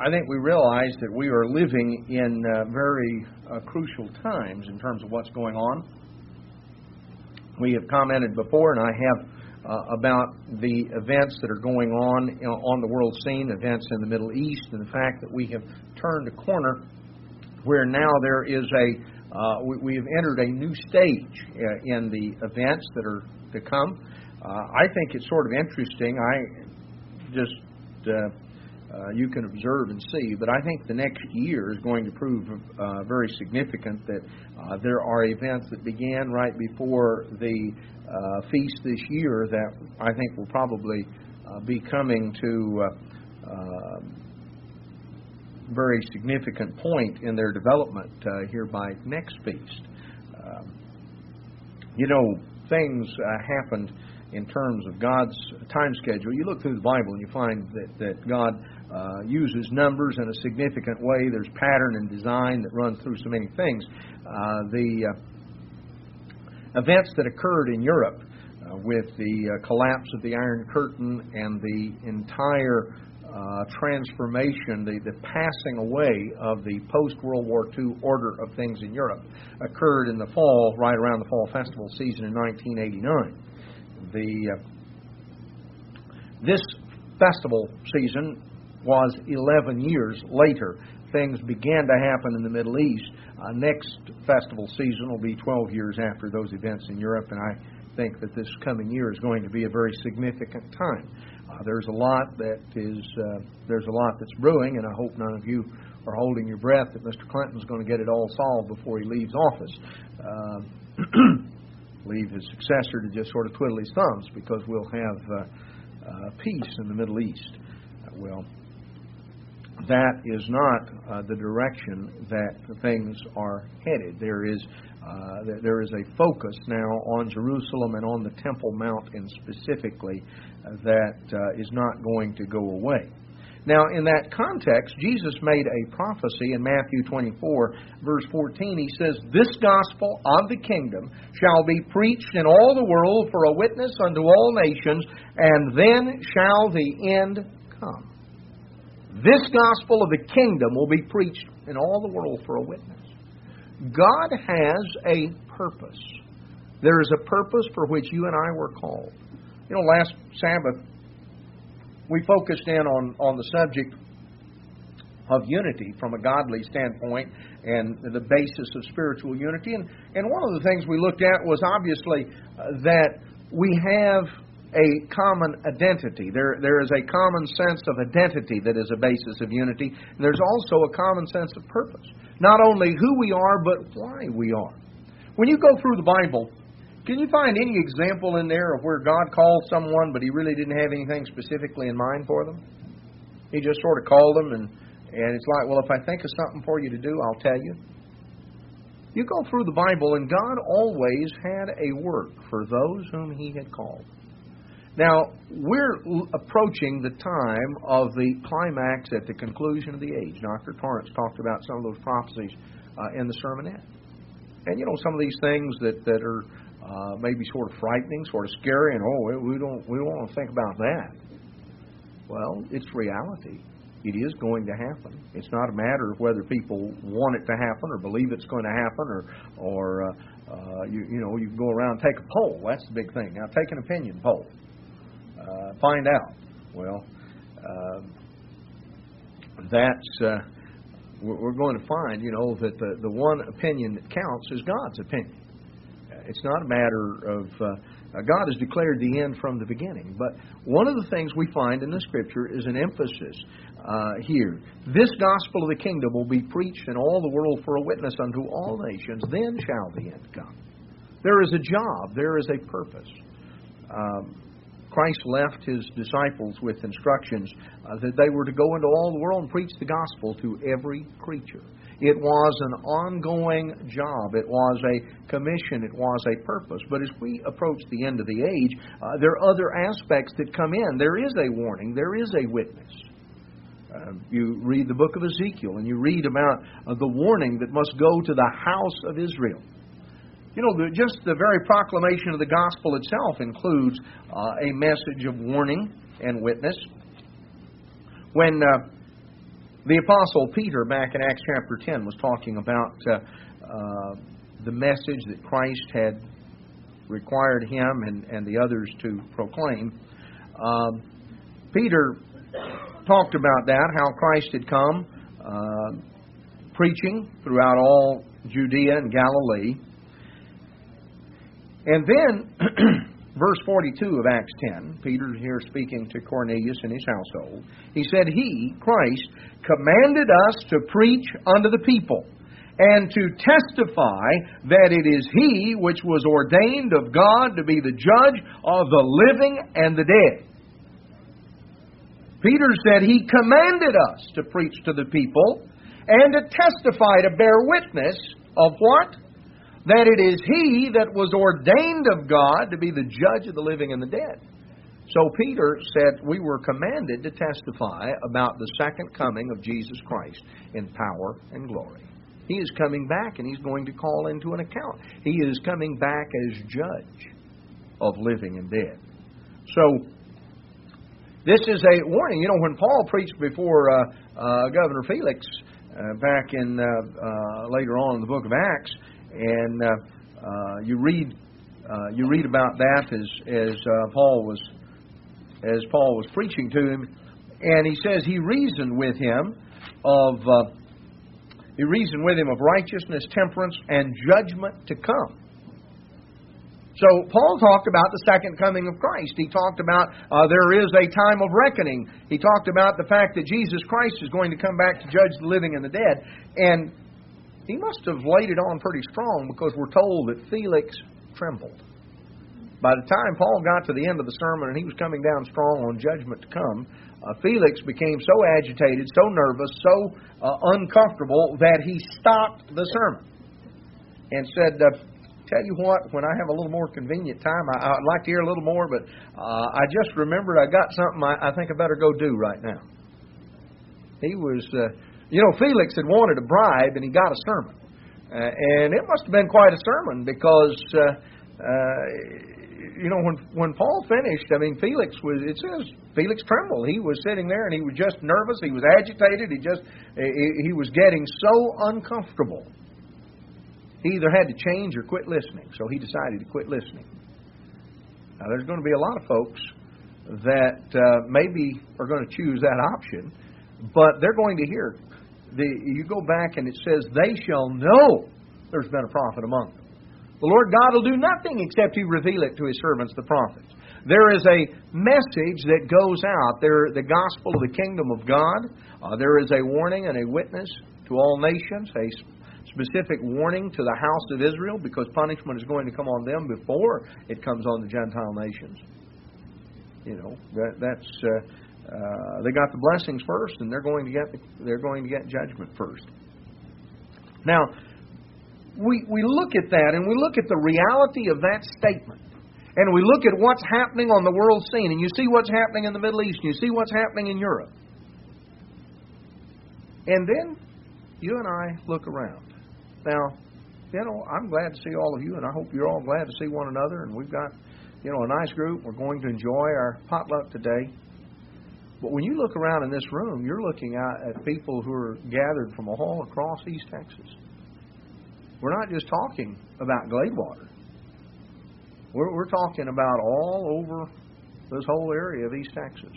I think we realize that we are living in very crucial times in terms of what's going on. We have commented before, and I have, about the events that are going on the world scene, events in the Middle East, and the fact that we have turned a corner where now there is we have entered a new stage in the events that are to come. I think it's sort of interesting. You can observe and see, but I think the next year is going to prove very significant, that there are events that began right before the feast this year that I think will probably be coming to very significant point in their development here by next feast. Things happened in terms of God's time schedule. You look through the Bible and you find that God uses numbers in a significant way. There's pattern and design that runs through so many things. The events that occurred in Europe with the collapse of the Iron Curtain and the entire transformation, the passing away of the post-World War II order of things in Europe occurred in the fall, right around the fall festival season in 1989. This festival season was 11 years later. Things began to happen in the Middle East. Next festival season will be 12 years after those events in Europe, and I think that this coming year is going to be a very significant time. There's a lot that's brewing, and I hope none of you are holding your breath that Mr. Clinton's going to get it all solved before he leaves office. Leave his successor to just sort of twiddle his thumbs, because we'll have peace in the Middle East. Well, that is not the direction that things are headed. There is a focus now on Jerusalem and on the Temple Mount, and specifically that is not going to go away. Now, in that context, Jesus made a prophecy in Matthew 24, verse 14. He says, "This gospel of the kingdom shall be preached in all the world for a witness unto all nations, and then shall the end come." This gospel of the kingdom will be preached in all the world for a witness. God has a purpose. There is a purpose for which you and I were called. Last Sabbath, we focused in on the subject of unity from a godly standpoint and the basis of spiritual unity. And one of the things we looked at was obviously that we have a common identity. There is a common sense of identity that is a basis of unity. And there's also a common sense of purpose. Not only who we are, but why we are. When you go through the Bible, can you find any example in there of where God called someone, but He really didn't have anything specifically in mind for them? He just sort of called them, and it's like, well, if I think of something for you to do, I'll tell you. You go through the Bible, and God always had a work for those whom He had called. Now, we're approaching the time of the climax at the conclusion of the age. Dr. Torrance talked about some of those prophecies in the sermonette. And some of these things that are maybe sort of frightening, sort of scary, and we don't want to think about that. Well, it's reality. It is going to happen. It's not a matter of whether people want it to happen or believe it's going to happen, or you can go around and take a poll. That's the big thing. Now, take an opinion poll. Find out. Well, we're going to find, that the one opinion that counts is God's opinion. It's not a matter of God has declared the end from the beginning. But one of the things we find in the Scripture is an emphasis here. This gospel of the kingdom will be preached in all the world for a witness unto all nations. Then shall the end come. There is a job. There is a purpose. Christ left His disciples with instructions that they were to go into all the world and preach the gospel to every creature. It was an ongoing job. It was a commission. It was a purpose. But as we approach the end of the age, there are other aspects that come in. There is a warning. There is a witness. You read the book of Ezekiel, and you read about the warning that must go to the house of Israel. Just the very proclamation of the gospel itself includes a message of warning and witness. When The Apostle Peter, back in Acts chapter 10, was talking about the message that Christ had required him and the others to proclaim. Peter talked about that, how Christ had come preaching throughout all Judea and Galilee. And then, verse 42 of Acts 10, Peter here speaking to Cornelius and his household, he said, He, Christ, commanded us to preach unto the people, and to testify that it is He which was ordained of God to be the judge of the living and the dead. Peter said He commanded us to preach to the people and to testify, to bear witness of what? That it is He that was ordained of God to be the judge of the living and the dead. So Peter said we were commanded to testify about the second coming of Jesus Christ in power and glory. He is coming back, and He's going to call into an account. He is coming back as judge of living and dead. So, this is a warning. You know, when Paul preached before Governor Felix back in later on in the book of Acts, and you read about that as Paul was preaching to him, and he says he reasoned with him of righteousness, temperance, and judgment to come. So Paul talked about the second coming of Christ. He talked about there is a time of reckoning. He talked about the fact that Jesus Christ is going to come back to judge the living and the dead. And he must have laid it on pretty strong, because we're told that Felix trembled. By the time Paul got to the end of the sermon and he was coming down strong on judgment to come, Felix became so agitated, so nervous, so uncomfortable that he stopped the sermon and said, tell you what, when I have a little more convenient time, I'd like to hear a little more, but I just remembered I got something I think I better go do right now. He was, Felix had wanted a bribe, and he got a sermon. And it must have been quite a sermon, because, when Paul finished, Felix trembled. He was sitting there, and he was just nervous. He was agitated. He was getting so uncomfortable. He either had to change or quit listening, so he decided to quit listening. Now, there's going to be a lot of folks that maybe are going to choose that option, but they're going to hear. You go back and it says, they shall know there's been a prophet among them. The Lord God will do nothing except He reveal it to His servants, the prophets. There is a message that goes out. The gospel of the kingdom of God. There is a warning and a witness to all nations, a specific warning to the house of Israel, because punishment is going to come on them before it comes on the Gentile nations. They got the blessings first, and they're going to get judgment first. Now, we look at that, and we look at the reality of that statement, and we look at what's happening on the world scene, and you see what's happening in the Middle East, and you see what's happening in Europe. And then you and I look around. Now, I'm glad to see all of you, and I hope you're all glad to see one another, and we've got, a nice group. We're going to enjoy our potluck today. But when you look around in this room, you're looking out at people who are gathered from all across East Texas. We're not just talking about Gladewater. We're talking about all over this whole area of East Texas.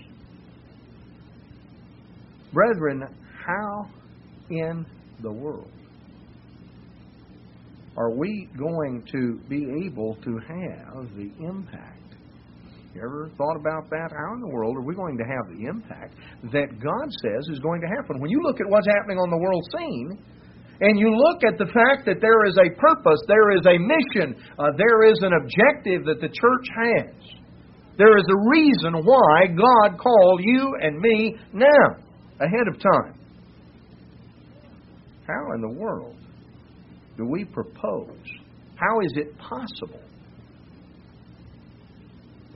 Brethren, how in the world are we going to be able to have the impact? You ever thought about that? How in the world are we going to have the impact that God says is going to happen? When you look at what's happening on the world scene, and you look at the fact that there is a purpose, there is a mission, there is an objective that the church has. There is a reason why God called you and me now, ahead of time. How in the world do we propose? How is it possible?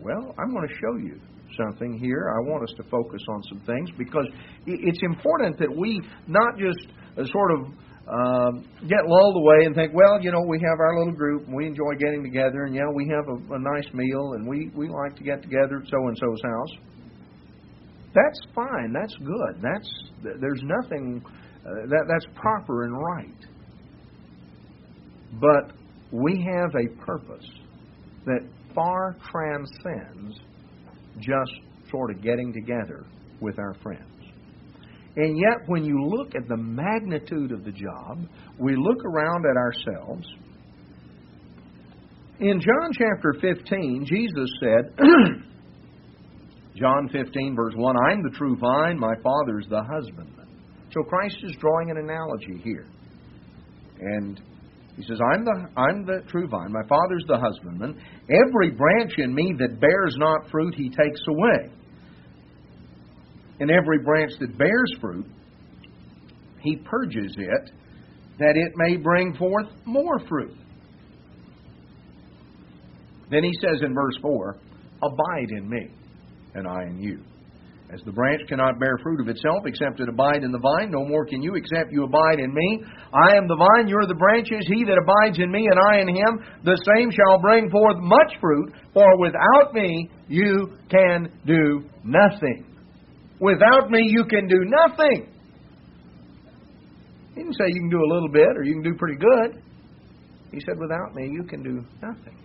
Well, I'm going to show you something here. I want us to focus on some things, because it's important that we not just sort of get lulled away and think, well, we have our little group and we enjoy getting together, and we have a nice meal and we like to get together at so-and-so's house. That's fine. That's good. There's nothing that's proper and right. But we have a purpose that far transcends just sort of getting together with our friends. And yet, when you look at the magnitude of the job, we look around at ourselves. In John chapter 15, Jesus said, John 15, verse 1, I'm the true vine, my Father is the husbandman. So Christ is drawing an analogy here. And He says, I'm the true vine, my Father's the husbandman. Every branch in me that bears not fruit, He takes away. And every branch that bears fruit, He purges it, that it may bring forth more fruit. Then He says in verse 4, abide in me, and I in you. As the branch cannot bear fruit of itself, except it abide in the vine, no more can you, except you abide in me. I am the vine, you are the branches. He that abides in me, and I in him, the same shall bring forth much fruit. For without me, you can do nothing. Without me, you can do nothing. He didn't say you can do a little bit or you can do pretty good. He said, without me, you can do nothing.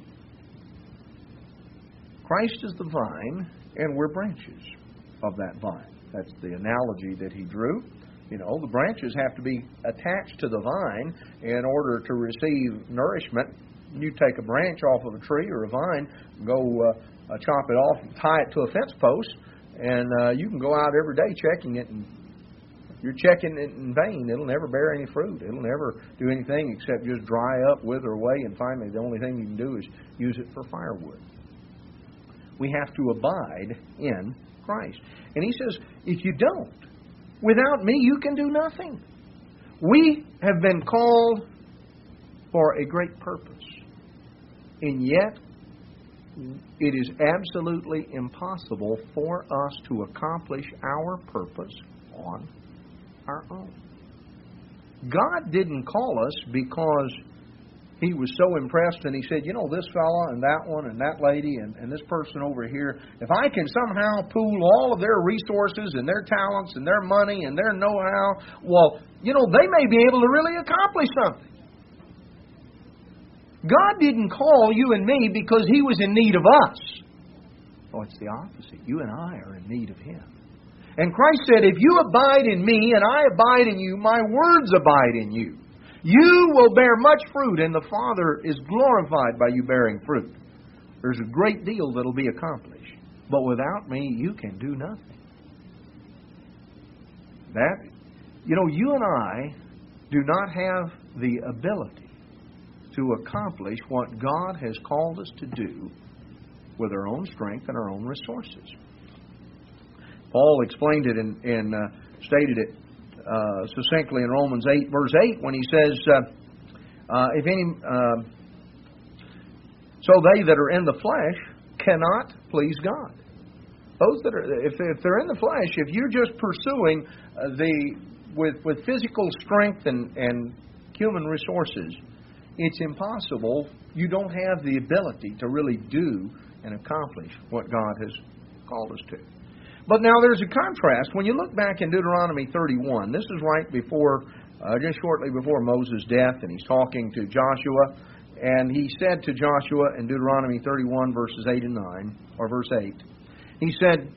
Christ is the vine, and we're branches of that vine. That's the analogy that He drew. You know, the branches have to be attached to the vine in order to receive nourishment. You take a branch off of a tree or a vine, go chop it off and tie it to a fence post, and you can go out every day checking it, and you're checking it in vain. It'll never bear any fruit. It'll never do anything except just dry up, wither away, and finally the only thing you can do is use it for firewood. We have to abide in Christ. And He says, if you don't, without me you can do nothing. We have been called for a great purpose. And yet, it is absolutely impossible for us to accomplish our purpose on our own. God didn't call us because He was so impressed and He said, you know, this fella and that one and that lady and this person over here, if I can somehow pool all of their resources and their talents and their money and their know-how, well, you know, they may be able to really accomplish something. God didn't call you and me because He was in need of us. Oh, it's the opposite. You and I are in need of Him. And Christ said, if you abide in me and I abide in you, my words abide in you. You will bear much fruit, and the Father is glorified by you bearing fruit. There's a great deal that will be accomplished. But without me, you can do nothing. You and I do not have the ability to accomplish what God has called us to do with our own strength and our own resources. Paul explained it and stated it succinctly in Romans 8, verse 8, when he says, so they that are in the flesh cannot please God. Those that are, if they're in the flesh, if you're just pursuing with physical strength and human resources, it's impossible. You don't have the ability to really do and accomplish what God has called us to. But now there's a contrast. When you look back in Deuteronomy 31, this is right before, just shortly before Moses' death, and he's talking to Joshua, and he said to Joshua in Deuteronomy 31, verses 8 and 9, or verse 8, he said,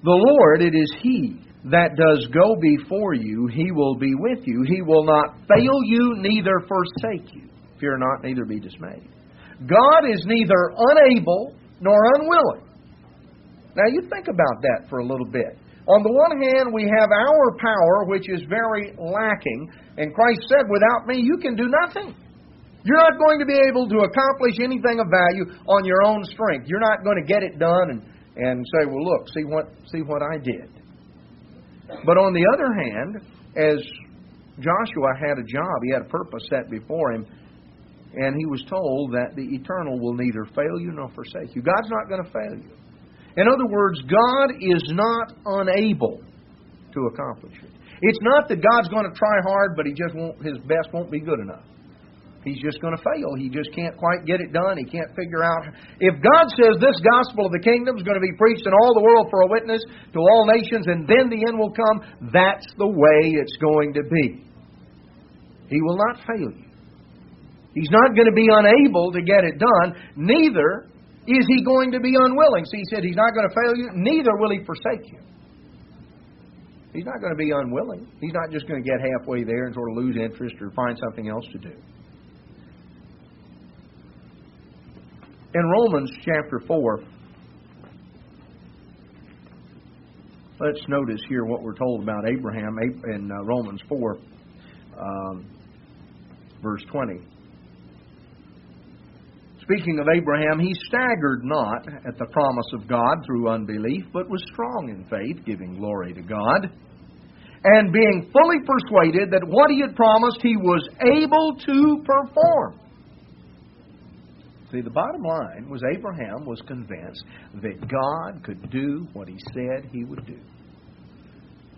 the Lord, it is He that does go before you. He will be with you. He will not fail you, neither forsake you. Fear not, neither be dismayed. God is neither unable nor unwilling. Now you think about that for a little bit. On the one hand, we have our power, which is very lacking. And Christ said, without me, you can do nothing. You're not going to be able to accomplish anything of value on your own strength. You're not going to get it done and say, well, look, see what I did. But on the other hand, as Joshua had a job, he had a purpose set before him, and he was told that the Eternal will neither fail you nor forsake you. God's not going to fail you. In other words, God is not unable to accomplish it. It's not that God's going to try hard, but His best won't be good enough. He's just going to fail. He just can't quite get it done. He can't figure out. If God says this gospel of the kingdom is going to be preached in all the world for a witness to all nations, and then the end will come, that's the way it's going to be. He will not fail you. He's not going to be unable to get it done. Neither is He going to be unwilling. See, He said He's not going to fail you. Neither will He forsake you. He's not going to be unwilling. He's not just going to get halfway there and sort of lose interest or find something else to do. In Romans chapter 4, let's notice here what we're told about Abraham in Romans 4, verse 20. Speaking of Abraham, he staggered not at the promise of God through unbelief, but was strong in faith, giving glory to God, and being fully persuaded that what he had promised he was able to perform. See, the bottom line was Abraham was convinced that God could do what He said He would do.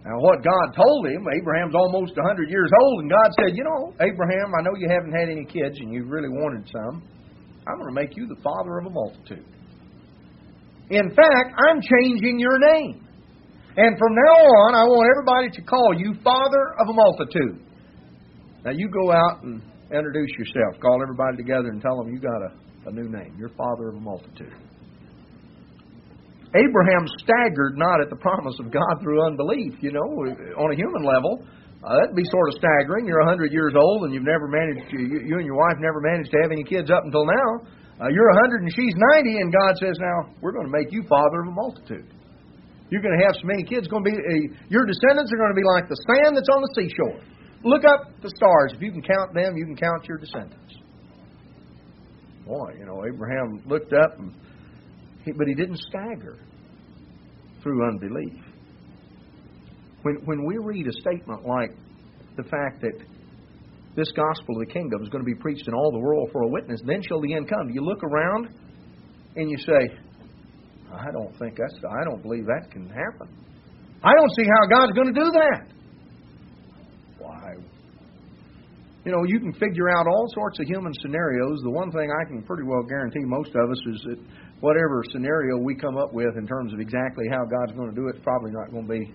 Now, what God told him, Abraham's almost 100 years old, and God said, you know, Abraham, I know you haven't had any kids and you really wanted some. I'm going to make you the father of a multitude. In fact, I'm changing your name. And from now on, I want everybody to call you father of a multitude. Now, you go out and introduce yourself. Call everybody together and tell them you got a new name. You're father of a multitude. Abraham staggered not at the promise of God through unbelief. You know, on a human level, that'd be sort of staggering. You're 100 years old and you've never managed to, you and your wife never managed to have any kids up until now. You're 100 and she's 90, and God says, now, we're going to make you father of a multitude. You're going to have so many kids. Going to be your descendants are going to be like the sand that's on the seashore. Look up the stars. If you can count them, you can count your descendants. Boy, you know, Abraham looked up, but he didn't stagger through unbelief. When we read a statement like the fact that this gospel of the kingdom is going to be preached in all the world for a witness, then shall the end come. You look around and you say, I don't believe that can happen. I don't see how God's going to do that. Why? You know, you can figure out all sorts of human scenarios. The one thing I can pretty well guarantee most of us is that whatever scenario we come up with in terms of exactly how God's going to do it, it's probably not going to be,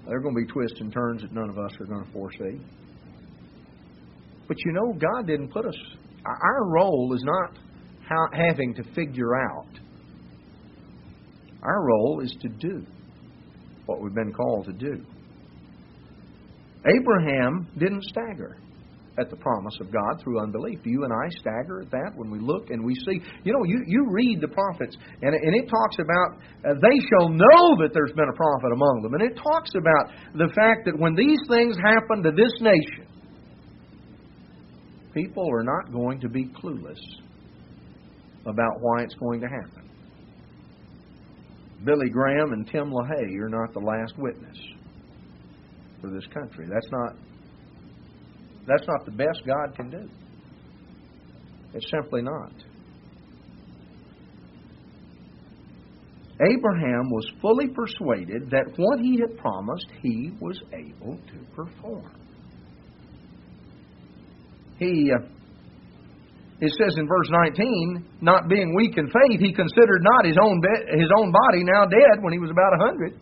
there are going to be twists and turns that none of us are going to foresee. But you know, God didn't put us, our role is not having to figure out. Our role is to do what we've been called to do. Abraham didn't stagger at the promise of God through unbelief. You and I stagger at that when we look and we see. You know, you read the prophets, and it talks about, they shall know that there's been a prophet among them. And it talks about the fact that when these things happen to this nation, people are not going to be clueless about why it's going to happen. Billy Graham and Tim LaHaye are not the last witness for this country. That's not the best God can do. It's simply not. Abraham was fully persuaded that what he had promised, he was able to perform. It says in verse 19, not being weak in faith, he considered not his own body now dead when he was about 100.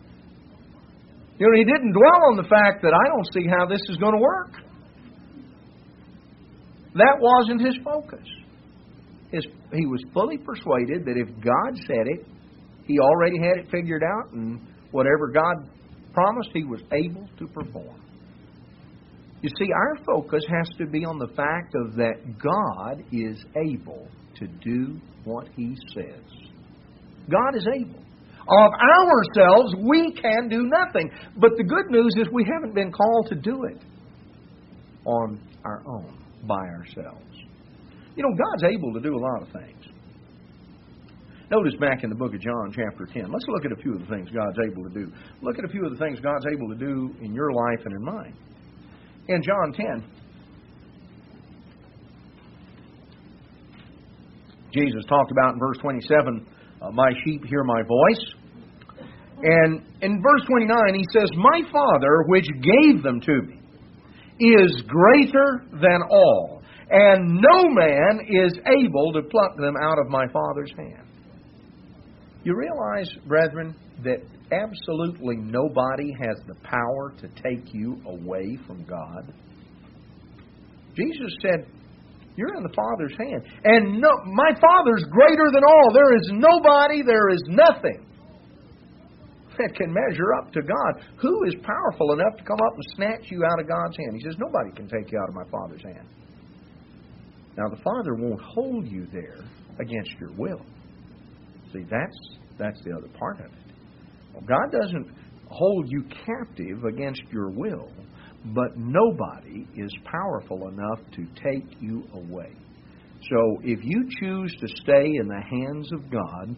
You know, he didn't dwell on the fact that I don't see how this is going to work. That wasn't his focus. He was fully persuaded that if God said it, he already had it figured out, and whatever God promised, he was able to perform. You see, our focus has to be on the fact of that God is able to do what He says. God is able. Of ourselves, we can do nothing. But the good news is we haven't been called to do it on our own, by ourselves. You know, God's able to do a lot of things. Notice back in the book of John, chapter 10. Let's look at a few of the things God's able to do. Look at a few of the things God's able to do in your life and in mine. In John 10, Jesus talked about in verse 27, my sheep hear my voice. And in verse 29, he says, my Father, which gave them to me, is greater than all, and no man is able to pluck them out of my Father's hand. You realize, brethren, that absolutely nobody has the power to take you away from God? Jesus said, you're in the Father's hand. And my Father's greater than all. There is nobody, there is nothing that can measure up to God. Who is powerful enough to come up and snatch you out of God's hand? He says, nobody can take you out of my Father's hand. Now, the Father won't hold you there against your will. See, that's the other part of it. Well, God doesn't hold you captive against your will, but nobody is powerful enough to take you away. So, if you choose to stay in the hands of God,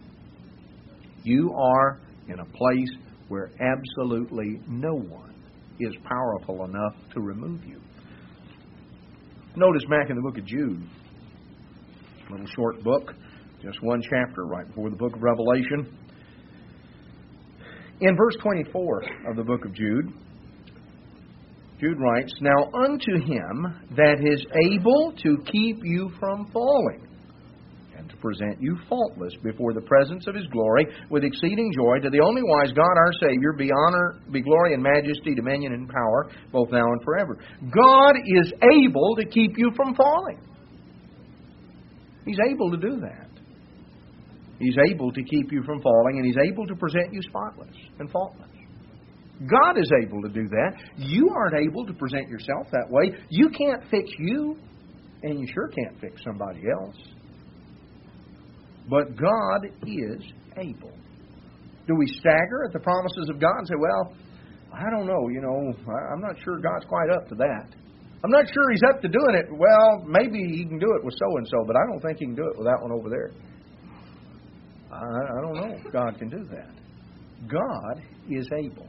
you are in a place where absolutely no one is powerful enough to remove you. Notice back in the book of Jude, a little short book, just one chapter right before the book of Revelation. In verse 24 of the book of Jude, Jude writes, Now unto him that is able to keep you from falling, and to present you faultless before the presence of His glory with exceeding joy, to the only wise God our Savior, be honor, be glory and majesty, dominion and power, both now and forever. God is able to keep you from falling. He's able to do that. He's able to keep you from falling, and He's able to present you spotless and faultless. God is able to do that. You aren't able to present yourself that way. You can't fix you, and you sure can't fix somebody else. But God is able. Do we stagger at the promises of God and say, well, I don't know, I'm not sure God's quite up to that. I'm not sure He's up to doing it. Well, maybe He can do it with so-and-so, but I don't think He can do it with that one over there. I don't know if God can do that. God is able.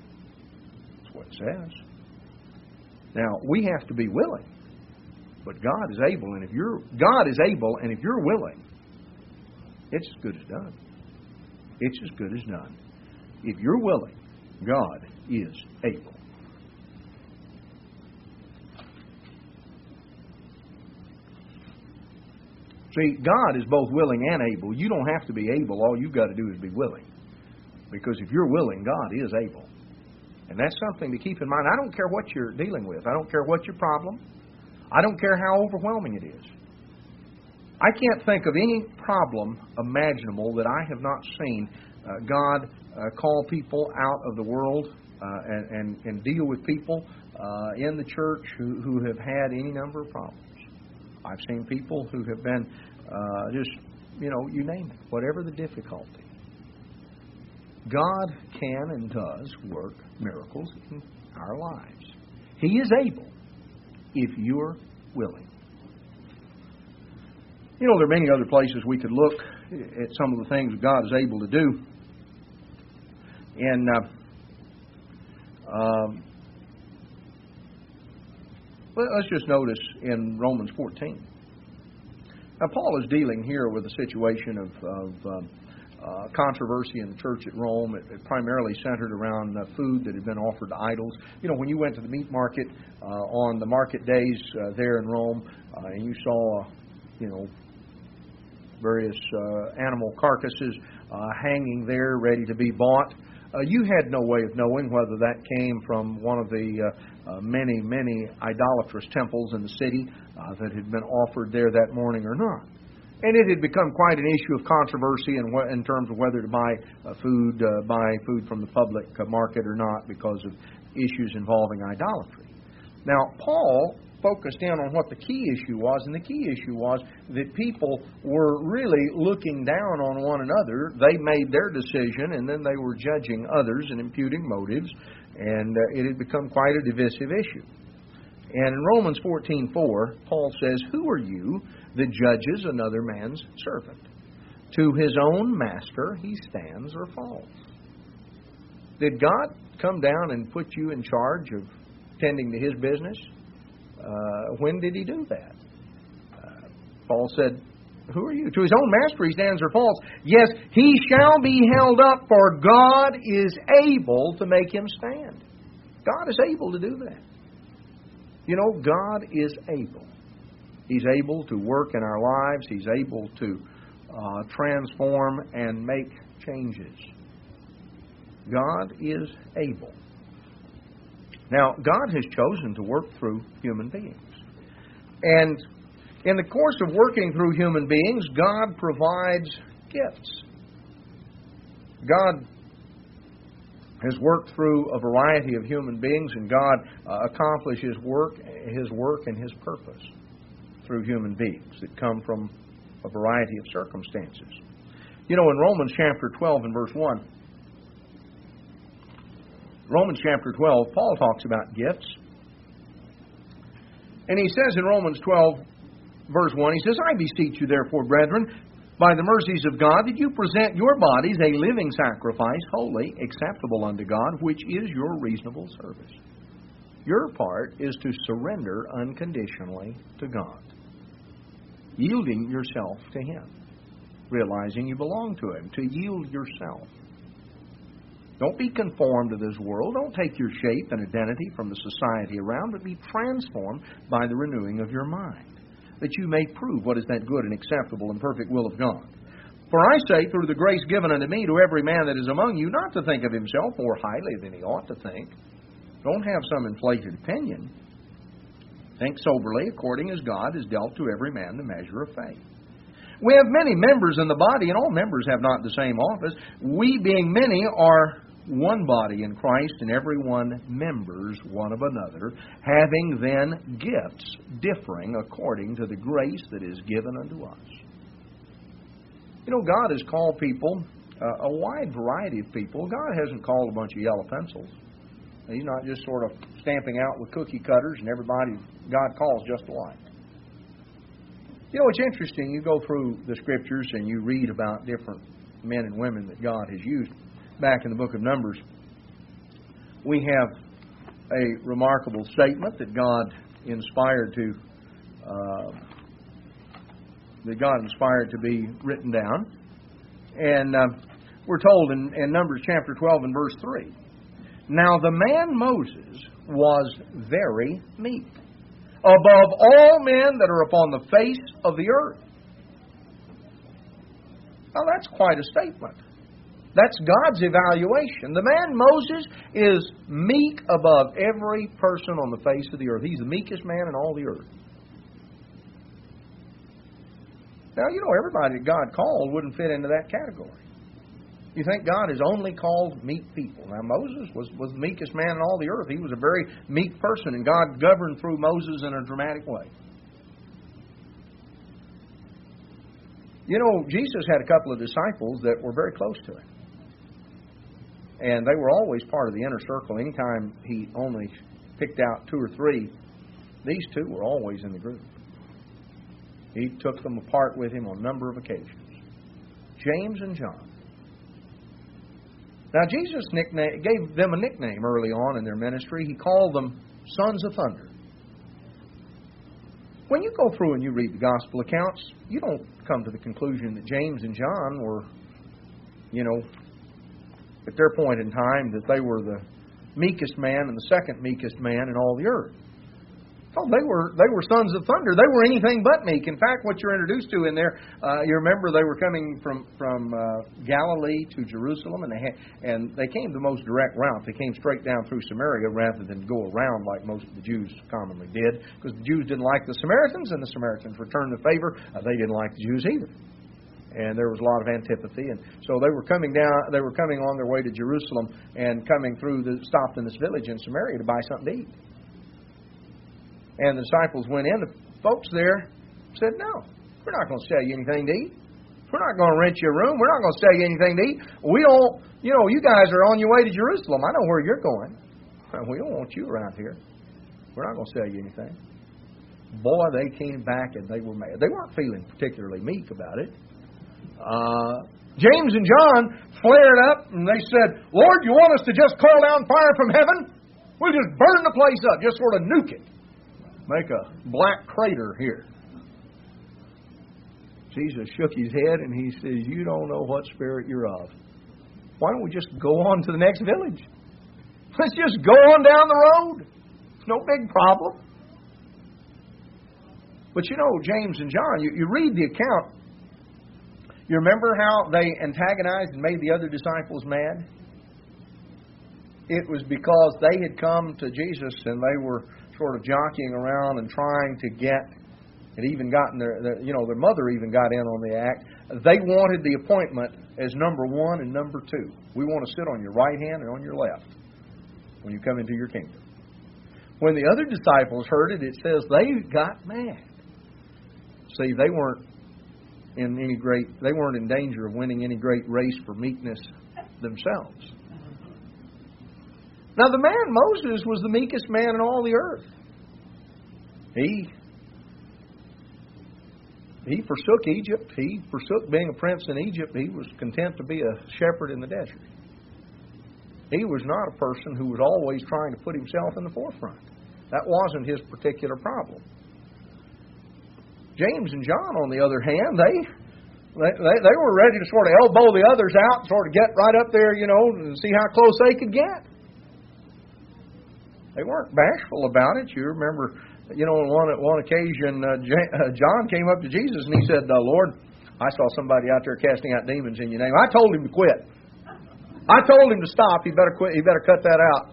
That's what it says. Now, we have to be willing. But God is able, and if you're willing, it's as good as done. It's as good as done. If you're willing, God is able. See, God is both willing and able. You don't have to be able. All you've got to do is be willing. Because if you're willing, God is able. And that's something to keep in mind. I don't care what you're dealing with. I don't care what your problem. I don't care how overwhelming it is. I can't think of any problem imaginable that I have not seen God call people out of the world and deal with people in the church who have had any number of problems. I've seen people who have been you name it, whatever the difficulty. God can and does work miracles in our lives. He is able if you're willing. There are many other places we could look at some of the things God is able to do. And let's just notice in Romans 14. Now, Paul is dealing here with a situation of controversy in the church at Rome. It primarily centered around food that had been offered to idols. When you went to the meat market on the market days there in Rome, and you saw, various animal carcasses hanging there ready to be bought, you had no way of knowing whether that came from one of the many, many idolatrous temples in the city that had been offered there that morning or not. And it had become quite an issue of controversy in terms of whether to buy food from the public market or not because of issues involving idolatry. Now, Paul focused in on what the key issue was, and the key issue was that people were really looking down on one another. They made their decision, and then they were judging others and imputing motives, and it had become quite a divisive issue. And in Romans 14:4, Paul says, Who are you that judges another man's servant? To his own master he stands or falls. Did God come down and put you in charge of tending to His business? When did He do that? Paul said, Who are you? To his own master he stands or falls. Yes, he shall be held up, for God is able to make him stand. God is able to do that. God is able. He's able to work in our lives. He's able to transform and make changes. God is able. Now, God has chosen to work through human beings. And in the course of working through human beings, God provides gifts. God has worked through a variety of human beings, and God accomplishes His work and His purpose through human beings that come from a variety of circumstances. You know, in Romans chapter 12 and verse 1, Romans chapter 12, Paul talks about gifts. And he says in Romans 12, verse 1, he says, I beseech you therefore, brethren, by the mercies of God, that you present your bodies a living sacrifice, holy, acceptable unto God, which is your reasonable service. Your part is to surrender unconditionally to God, yielding yourself to Him, realizing you belong to Him, to yield yourself. Don't be conformed to this world. Don't take your shape and identity from the society around, but be transformed by the renewing of your mind, that you may prove what is that good and acceptable and perfect will of God. For I say, through the grace given unto me, to every man that is among you, not to think of himself more highly than he ought to think. Don't have some inflated opinion. Think soberly, according as God has dealt to every man the measure of faith. We have many members in the body, and all members have not the same office. We, being many, are one body in Christ, and every one members one of another, having then gifts differing according to the grace that is given unto us. You know, God has called people, a wide variety of people. God hasn't called a bunch of yellow pencils. He's not just sort of stamping out with cookie cutters and everybody God calls just alike. You know, it's interesting. You go through the Scriptures and you read about different men and women that God has used. Back in the book of Numbers, we have a remarkable statement that God inspired to be written down. And we're told in Numbers chapter 12 and verse 3, Now the man Moses was very meek, above all men that are upon the face of the earth. Now that's quite a statement. That's God's evaluation. The man Moses is meek above every person on the face of the earth. He's the meekest man in all the earth. Now, you know, everybody that God called wouldn't fit into that category. You think God has only called meek people. Now, Moses was the meekest man in all the earth. He was a very meek person, and God governed through Moses in a dramatic way. You know, Jesus had a couple of disciples that were very close to Him. And they were always part of the inner circle. Anytime He only picked out 2 or 3, these 2 were always in the group. He took them apart with Him on a number of occasions. James and John. Now, Jesus gave them a nickname early on in their ministry. He called them Sons of Thunder. When you go through and you read the gospel accounts, you don't come to the conclusion that James and John were, you know, at their point in time, that they were the meekest man and the second meekest man in all the earth. Oh, they were sons of thunder. They were anything but meek. In fact, what you're introduced to in there, you remember they were coming from Galilee to Jerusalem, and they came the most direct route. They came straight down through Samaria rather than go around like most of the Jews commonly did, because the Jews didn't like the Samaritans, and the Samaritans returned the favor. They didn't like the Jews either. And there was a lot of antipathy, and so they were coming on their way to Jerusalem and coming through, stopped in this village in Samaria to buy something to eat. And the disciples went in. The folks there said, "No, we're not going to sell you anything to eat. We're not going to rent you a room. We're not going to sell you anything to eat. We don't, you know, you guys are on your way to Jerusalem. I know where you're going. We don't want you around here. We're not going to sell you anything." Boy, they came back and they were mad. They weren't feeling particularly meek about it. James and John flared up and they said, "Lord, you want us to just call down fire from heaven? We'll just burn the place up, just sort of nuke it. Make a black crater here." Jesus shook His head and He says, "You don't know what spirit you're of. Why don't we just go on to the next village? Let's just go on down the road. It's no big problem." But you know, James and John, you read the account. You remember how they antagonized and made the other disciples mad? It was because they had come to Jesus and they were sort of jockeying around and trying to get, and even gotten their mother even got in on the act. They wanted the appointment as number 1 and number 2. We want to sit on your right hand and on your left when you come into your kingdom. When the other disciples heard it, it says they got mad. See, they weren't in danger of winning any great race for meekness themselves. Now, the man Moses was the meekest man in all the earth. He forsook Egypt. He forsook being a prince in Egypt. He was content to be a shepherd in the desert. He was not a person who was always trying to put himself in the forefront. That wasn't his particular problem. James and John, on the other hand, they were ready to sort of elbow the others out and sort of get right up there, and see how close they could get. They weren't bashful about it. You remember, on one occasion, John came up to Jesus and he said, Lord, I saw somebody out there casting out demons in your name. I told him to quit. I told him to stop. He better quit. He better cut that out.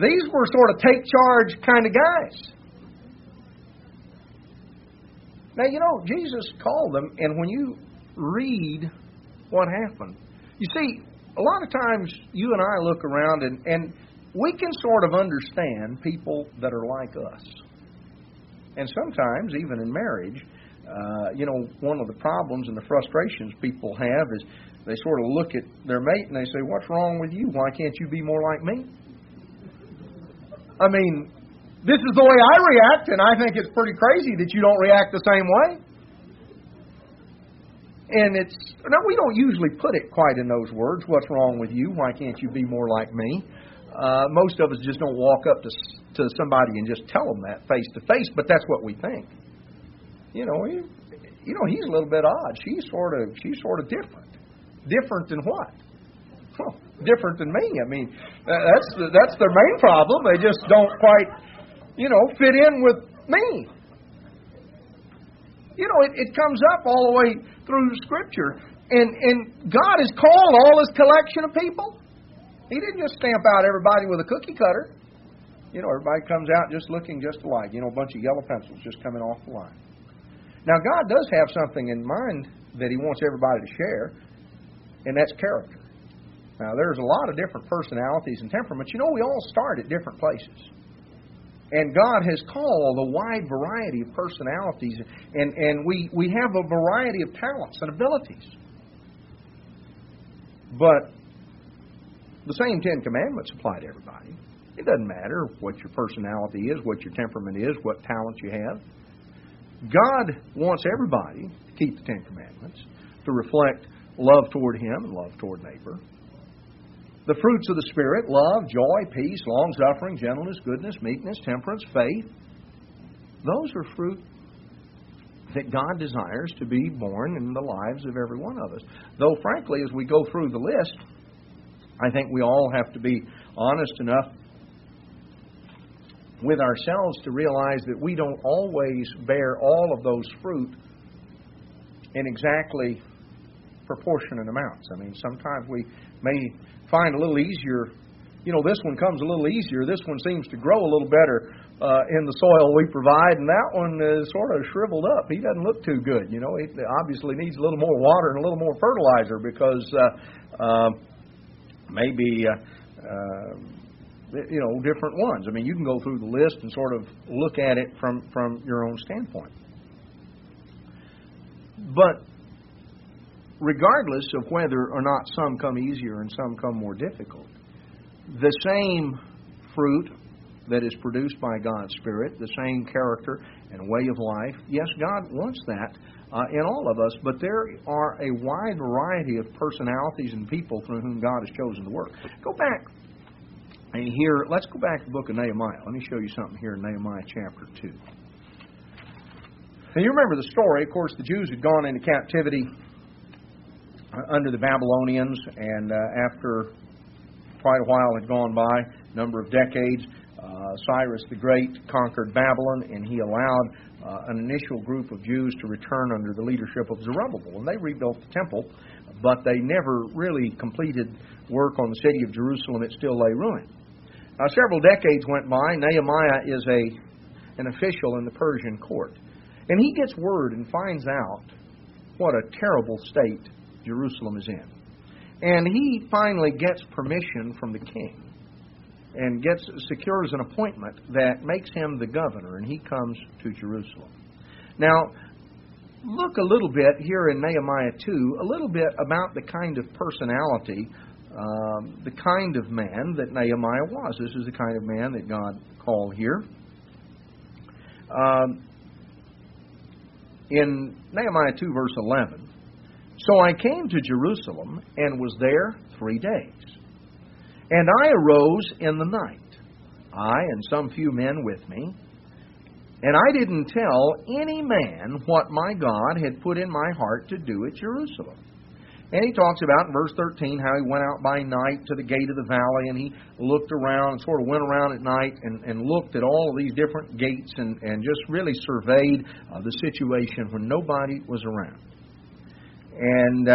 These were sort of take charge kind of guys. Now, Jesus called them, and when you read what happened, you see, a lot of times you and I look around and we can sort of understand people that are like us. And sometimes, even in marriage, one of the problems and the frustrations people have is they sort of look at their mate and they say, what's wrong with you? Why can't you be more like me? I mean, this is the way I react, and I think it's pretty crazy that you don't react the same way. And we don't usually put it quite in those words. What's wrong with you? Why can't you be more like me? Most of us just don't walk up to somebody and just tell them that face to face, but that's what we think. He's a little bit odd. She's sort of different. Different than what? Well, different than me. I mean, that's their main problem. They just don't quite, fit in with me. It comes up all the way through Scripture. And God has called all His collection of people. He didn't just stamp out everybody with a cookie cutter. Everybody comes out just looking just alike. A bunch of yellow pencils just coming off the line. Now, God does have something in mind that He wants everybody to share, and that's character. Now, there's a lot of different personalities and temperaments. We all start at different places. And God has called a wide variety of personalities, and we have a variety of talents and abilities. But the same 10 Commandments apply to everybody. It doesn't matter what your personality is, what your temperament is, what talents you have. God wants everybody to keep the 10 Commandments, to reflect love toward Him and love toward neighbor. The fruits of the Spirit, love, joy, peace, long-suffering, gentleness, goodness, meekness, temperance, faith. Those are fruit that God desires to be born in the lives of every one of us. Though, frankly, as we go through the list, I think we all have to be honest enough with ourselves to realize that we don't always bear all of those fruit in exactly proportionate amounts. I mean, sometimes we may find a little easier, this one comes a little easier, this one seems to grow a little better in the soil we provide, and that one is sort of shriveled up. He doesn't look too good. He obviously needs a little more water and a little more fertilizer because maybe different ones. I mean, you can go through the list and sort of look at it from your own standpoint. But regardless of whether or not some come easier and some come more difficult, the same fruit that is produced by God's Spirit, the same character and way of life, yes, God wants that in all of us, but there are a wide variety of personalities and people through whom God has chosen to work. Go back and here, let's go back to the book of Nehemiah. Let me show you something here in Nehemiah Chapter 2. Now, you remember the story. Of course, the Jews had gone into captivity under the Babylonians, and after quite a while had gone by, a number of decades, Cyrus the Great conquered Babylon, and he allowed an initial group of Jews to return under the leadership of Zerubbabel. And they rebuilt the temple, but they never really completed work on the city of Jerusalem. It still lay ruined. Several decades went by. Nehemiah is an official in the Persian court. And he gets word and finds out what a terrible state Jerusalem is in. And he finally gets permission from the king and secures an appointment that makes him the governor, and he comes to Jerusalem. Now, look a little bit here in Nehemiah 2, a little bit about the kind of personality, the kind of man that Nehemiah was. This is the kind of man that God called here. In Nehemiah 2, verse 11, "So I came to Jerusalem and was there 3 days. And I arose in the night, I and some few men with me, and I didn't tell any man what my God had put in my heart to do at Jerusalem." And he talks about in verse 13 how he went out by night to the gate of the valley, and he looked around and sort of went around at night and looked at all of these different gates and just really surveyed the situation when nobody was around. And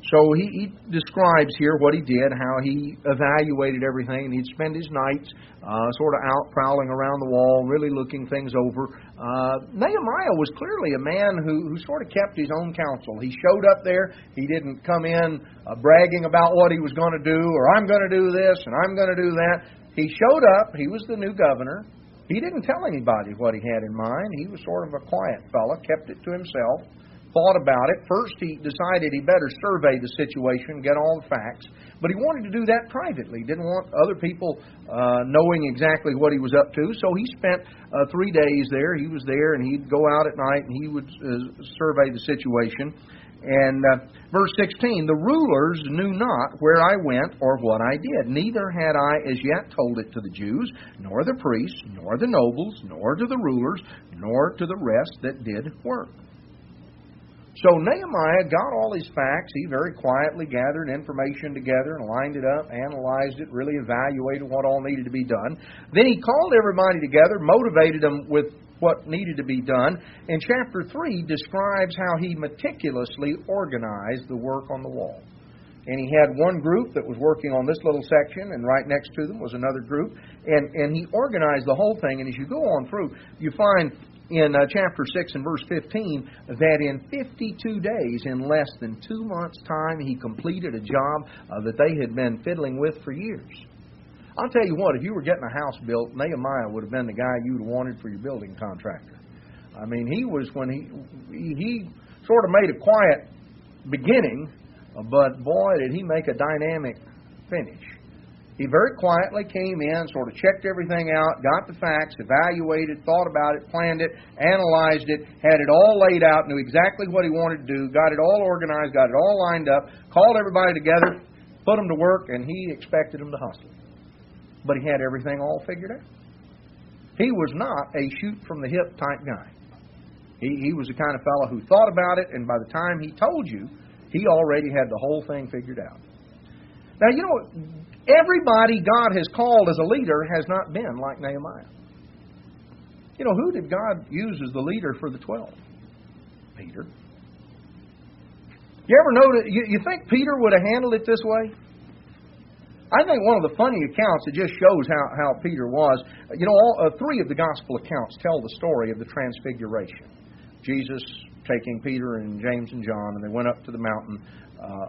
so he describes here what he did, how he evaluated everything, and he'd spend his nights sort of out prowling around the wall, really looking things over. Nehemiah was clearly a man who sort of kept his own counsel. He showed up there. He didn't come in bragging about what he was going to do, or I'm going to do this, and I'm going to do that. He showed up. He was the new governor. He didn't tell anybody what he had in mind. He was sort of a quiet fellow, kept it to himself. Thought about it. First, he decided he better survey the situation, get all the facts. But he wanted to do that privately. Didn't want other people knowing exactly what he was up to. So he spent 3 days there. He was there, and he'd go out at night, and he would survey the situation. And verse 16, "The rulers knew not where I went or what I did. Neither had I as yet told it to the Jews, nor the priests, nor the nobles, nor to the rulers, nor to the rest that did work." So Nehemiah got all his facts. He very quietly gathered information together and lined it up, analyzed it, really evaluated what all needed to be done. Then he called everybody together, motivated them with what needed to be done. And chapter 3 describes how he meticulously organized the work on the wall. And he had one group that was working on this little section, and right next to them was another group. And he organized the whole thing. And as you go on through, you find in chapter 6 and verse 15 that in 52 days, in less than 2 months' time, he completed a job that they had been fiddling with for years. I'll tell you what, if you were getting a house built, Nehemiah would have been the guy you'd wanted for your building contractor. I mean, he was, when he sort of made a quiet beginning, but boy, did he make a dynamic finish. He very quietly came in, sort of checked everything out, got the facts, evaluated, thought about it, planned it, analyzed it, had it all laid out, knew exactly what he wanted to do, got it all organized, got it all lined up, called everybody together, put them to work, and he expected them to hustle. But he had everything all figured out. He was not a shoot-from-the-hip type guy. He was the kind of fellow who thought about it, and by the time he told you, he already had the whole thing figured out. Now, you know, everybody God has called as a leader has not been like Nehemiah. You know, who did God use as the leader for the 12? Peter. You ever notice, you think Peter would have handled it this way? I think one of the funny accounts, it just shows how Peter was. You know, 3 of the gospel accounts tell the story of the transfiguration. Jesus taking Peter and James and John, and they went up to the mountain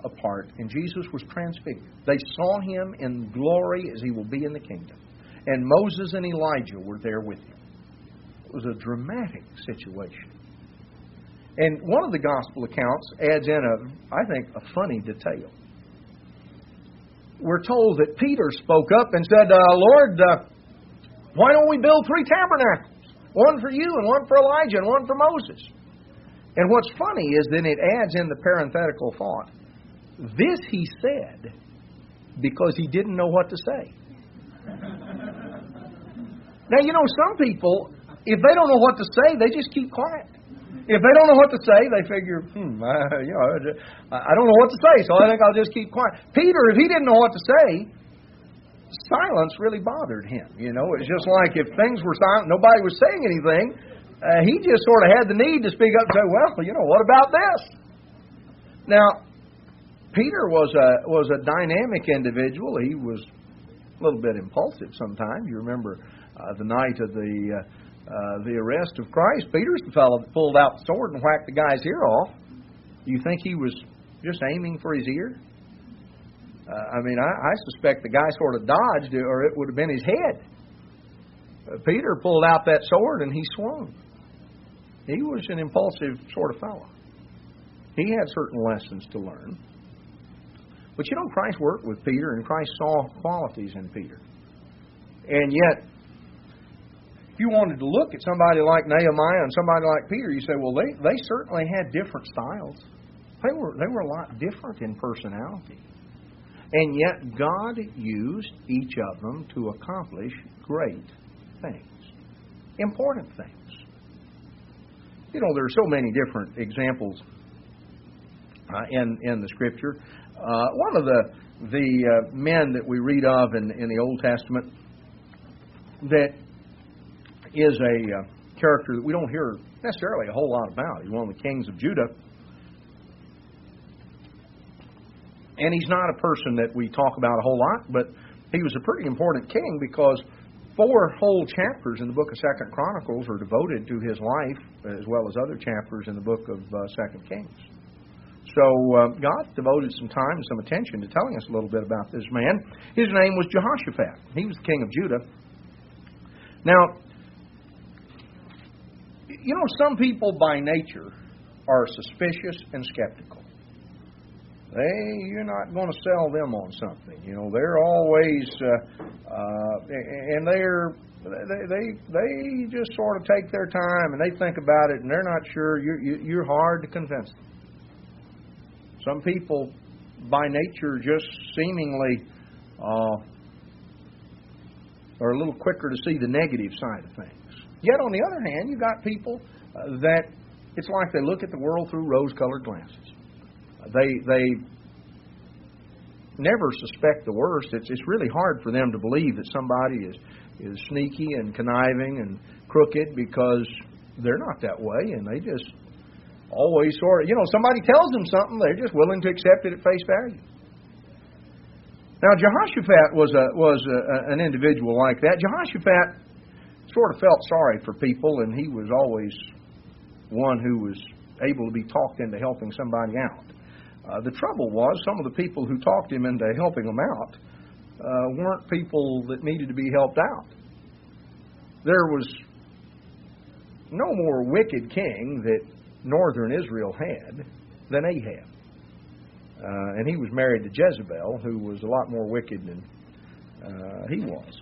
apart, and Jesus was transfigured. They saw him in glory as he will be in the kingdom. And Moses and Elijah were there with him. It was a dramatic situation. And one of the gospel accounts adds in I think, a funny detail. We're told that Peter spoke up and said, Lord, why don't we build 3 tabernacles? One for you, and one for Elijah, and one for Moses. And what's funny is then it adds in the parenthetical thought, this he said because he didn't know what to say. Now, you know, some people, if they don't know what to say, they just keep quiet. If they don't know what to say, they figure, I don't know what to say, so I think I'll just keep quiet. Peter, if he didn't know what to say, silence really bothered him. You know, it's just like if things were silent, nobody was saying anything, he just sort of had the need to speak up and say, well, you know, what about this? Now, Peter was a dynamic individual. He was a little bit impulsive sometimes. You remember the night of the arrest of Christ. Peter's the fellow that pulled out the sword and whacked the guy's ear off. You think he was just aiming for his ear? I suspect the guy sort of dodged it, or it would have been his head. Peter pulled out that sword and he swung. He was an impulsive sort of fellow. He had certain lessons to learn. But you know, Christ worked with Peter, and Christ saw qualities in Peter. And yet, if you wanted to look at somebody like Nehemiah and somebody like Peter, you say, well, they certainly had different styles. They were a lot different in personality. And yet, God used each of them to accomplish great things, important things. You know, there are so many different examples in the Scripture. One of the men that we read of in the Old Testament that is a character that we don't hear necessarily a whole lot about. He's one of the kings of Judah. And he's not a person that we talk about a whole lot, but he was a pretty important king because 4 whole chapters in the book of 2 Chronicles are devoted to his life, as well as other chapters in the book of 2 Kings. So God devoted some time and some attention to telling us a little bit about this man. His name was Jehoshaphat. He was the king of Judah. Now, you know, some people by nature are suspicious and skeptical. You're not going to sell them on something. You know, they're always, and they just sort of take their time and they think about it and they're not sure. You're hard to convince them. Some people, by nature, just seemingly are a little quicker to see the negative side of things. Yet, on the other hand, you've got people that it's like they look at the world through rose-colored glasses. They never suspect the worst. It's really hard for them to believe that somebody is sneaky and conniving and crooked because they're not that way, and they just always sort of, you know, somebody tells them something, they're just willing to accept it at face value. Now, Jehoshaphat was an individual like that. Jehoshaphat sort of felt sorry for people, and he was always one who was able to be talked into helping somebody out. The trouble was, some of the people who talked him into helping them out weren't people that needed to be helped out. There was no more wicked king that northern Israel had than Ahab. And he was married to Jezebel, who was a lot more wicked than he was.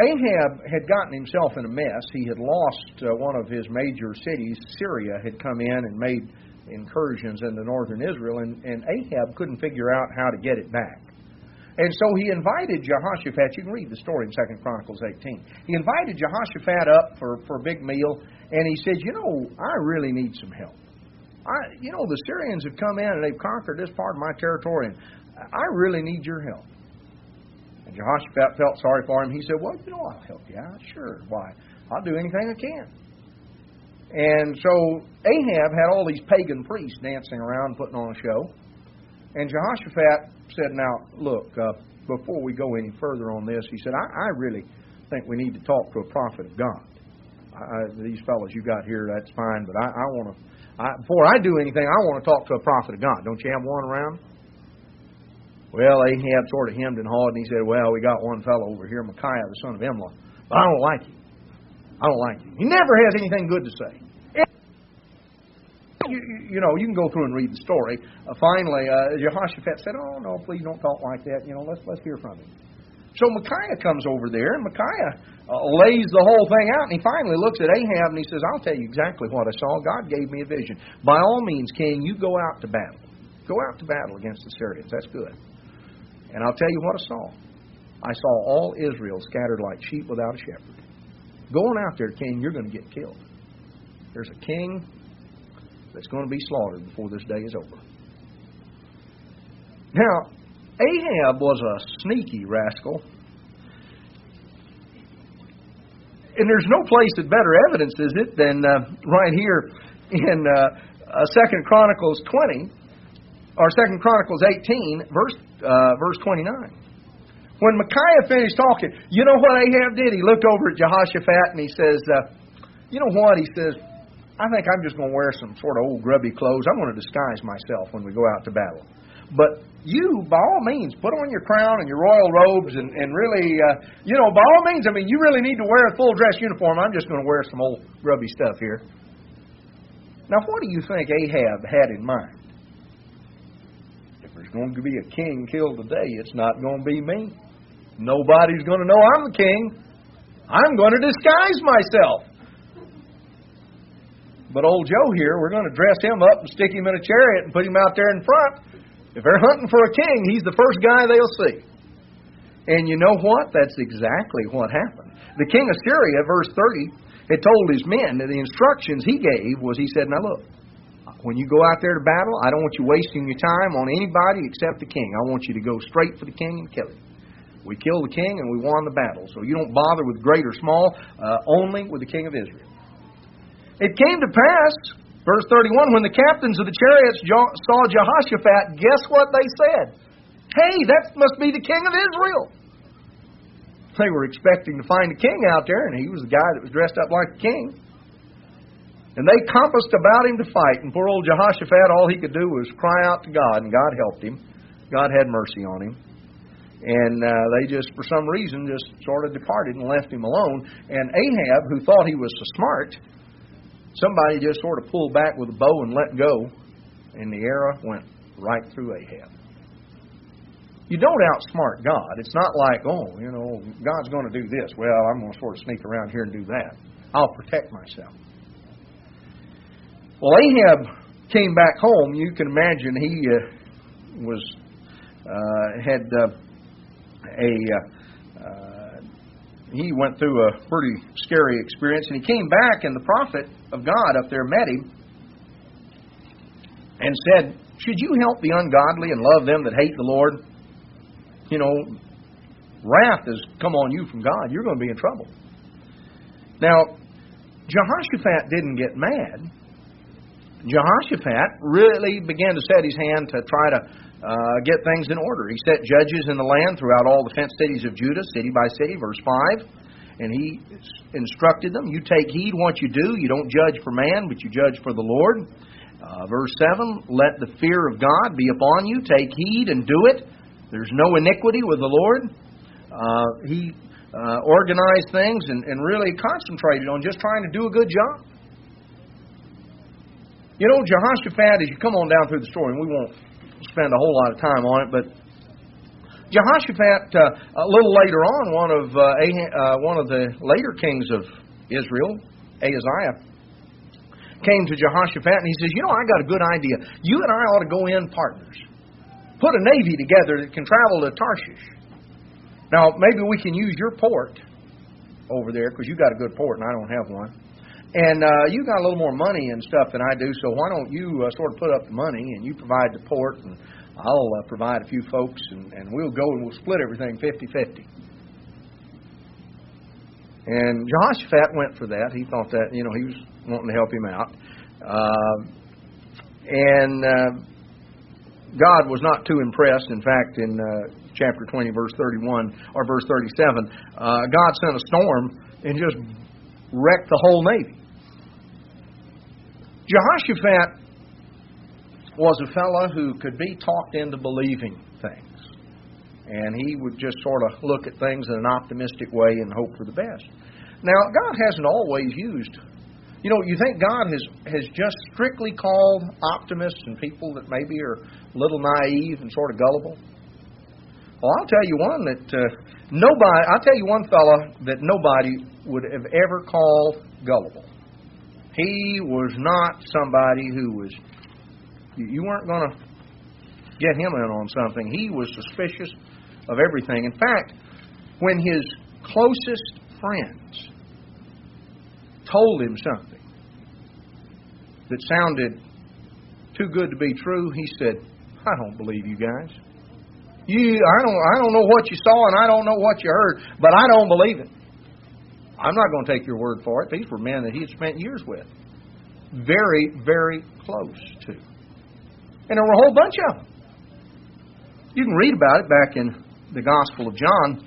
Ahab had gotten himself in a mess. He had lost one of his major cities. Syria had come in and made incursions into northern Israel, and Ahab couldn't figure out how to get it back. And so he invited Jehoshaphat. You can read the story in 2 Chronicles 18. He invited Jehoshaphat up for a big meal, and he said, you know, I really need some help. The Syrians have come in and they've conquered this part of my territory, and I really need your help. And Jehoshaphat felt sorry for him. He said, well, you know, I'll help you out. Sure. Why? I'll do anything I can. And so Ahab had all these pagan priests dancing around putting on a show. And Jehoshaphat said, now, look, before we go any further on this, he said, I really think we need to talk to a prophet of God. These fellows you got here, that's fine, but I want to, before I do anything, I want to talk to a prophet of God. Don't you have one around? Well, Ahab sort of hemmed and hawed, and he said, well, we got one fellow over here, Micaiah, the son of Imlah, but I don't like him. I don't like him. He never has anything good to say. You can go through and read the story. Finally, Jehoshaphat said, oh, no, please don't talk like that. Let's hear from him. So Micaiah comes over there, and Micaiah lays the whole thing out, and he finally looks at Ahab, and he says, I'll tell you exactly what I saw. God gave me a vision. By all means, king, you go out to battle. Go out to battle against the Syrians. That's good. And I'll tell you what I saw. I saw all Israel scattered like sheep without a shepherd. Going out there, king, you're going to get killed. There's a king that's going to be slaughtered before this day is over. Now, Ahab was a sneaky rascal. And there's no place that better evidence is it than right here in 2 Chronicles 20, or 2 Chronicles 18, verse 29. When Micaiah finished talking, you know what Ahab did? He looked over at Jehoshaphat and he says, you know what? He says, I think I'm just going to wear some sort of old grubby clothes. I'm going to disguise myself when we go out to battle. But you, by all means, put on your crown and your royal robes and really, by all means, I mean, you really need to wear a full dress uniform. I'm just going to wear some old grubby stuff here. Now, what do you think Ahab had in mind? If there's going to be a king killed today, it's not going to be me. Nobody's going to know I'm the king. I'm going to disguise myself. But old Joe here, we're going to dress him up and stick him in a chariot and put him out there in front. If they're hunting for a king, he's the first guy they'll see. And you know what? That's exactly what happened. The king of Syria, verse 30, had told his men that the instructions he gave was, he said, now look, when you go out there to battle, I don't want you wasting your time on anybody except the king. I want you to go straight for the king and kill him. We killed the king and we won the battle. So you don't bother with great or small, only with the king of Israel. It came to pass, verse 31, when the captains of the chariots saw Jehoshaphat, guess what they said? Hey, that must be the king of Israel. They were expecting to find a king out there, and he was the guy that was dressed up like a king. And they compassed about him to fight. And poor old Jehoshaphat, all he could do was cry out to God, and God helped him. God had mercy on him. And they just, for some reason, just sort of departed and left him alone. And Ahab, who thought he was so smart, somebody just sort of pulled back with a bow and let go, and the arrow went right through Ahab. You don't outsmart God. It's not like, God's going to do this. Well, I'm going to sort of sneak around here and do that. I'll protect myself. Well, Ahab came back home. You can imagine he went through a pretty scary experience, and he came back, and the prophet of God up there met him and said, should you help the ungodly and love them that hate the Lord? Wrath has come on you from God. You're going to be in trouble. Now, Jehoshaphat didn't get mad. Jehoshaphat really began to set his hand to try to get things in order. He set judges in the land throughout all the fenced cities of Judah, city by city, verse 5. And he instructed them, you take heed what you do. You don't judge for man, but you judge for the Lord. Verse 7, let the fear of God be upon you. Take heed and do it. There's no iniquity with the Lord. He organized things and really concentrated on just trying to do a good job. Jehoshaphat, as you come on down through the story, and we won't spend a whole lot of time on it, but Jehoshaphat, a little later on, one of the later kings of Israel, Ahaziah, came to Jehoshaphat and he says, I got a good idea. You and I ought to go in partners. Put a navy together that can travel to Tarshish. Now, maybe we can use your port over there, because you got a good port and I don't have one. And you got a little more money and stuff than I do, so why don't you sort of put up the money and you provide the port and I'll provide a few folks and we'll go and we'll split everything 50-50. And Jehoshaphat went for that. He thought that, he was wanting to help him out. God was not too impressed. In fact, in chapter 20, verse 31, or verse 37, God sent a storm and just wrecked the whole navy. Jehoshaphat was a fellow who could be talked into believing things. And he would just sort of look at things in an optimistic way and hope for the best. Now, God hasn't always used... you think God has just strictly called optimists and people that maybe are a little naive and sort of gullible? Well, I'll tell you one fellow that nobody would have ever called gullible. He was not somebody who was... You weren't going to get him in on something. He was suspicious of everything. In fact, when his closest friends told him something that sounded too good to be true, he said, I don't believe you guys. I don't know what you saw and I don't know what you heard, but I don't believe it. I'm not going to take your word for it. These were men that he had spent years with. Very, very close to. And there were a whole bunch of them. You can read about it back in the Gospel of John.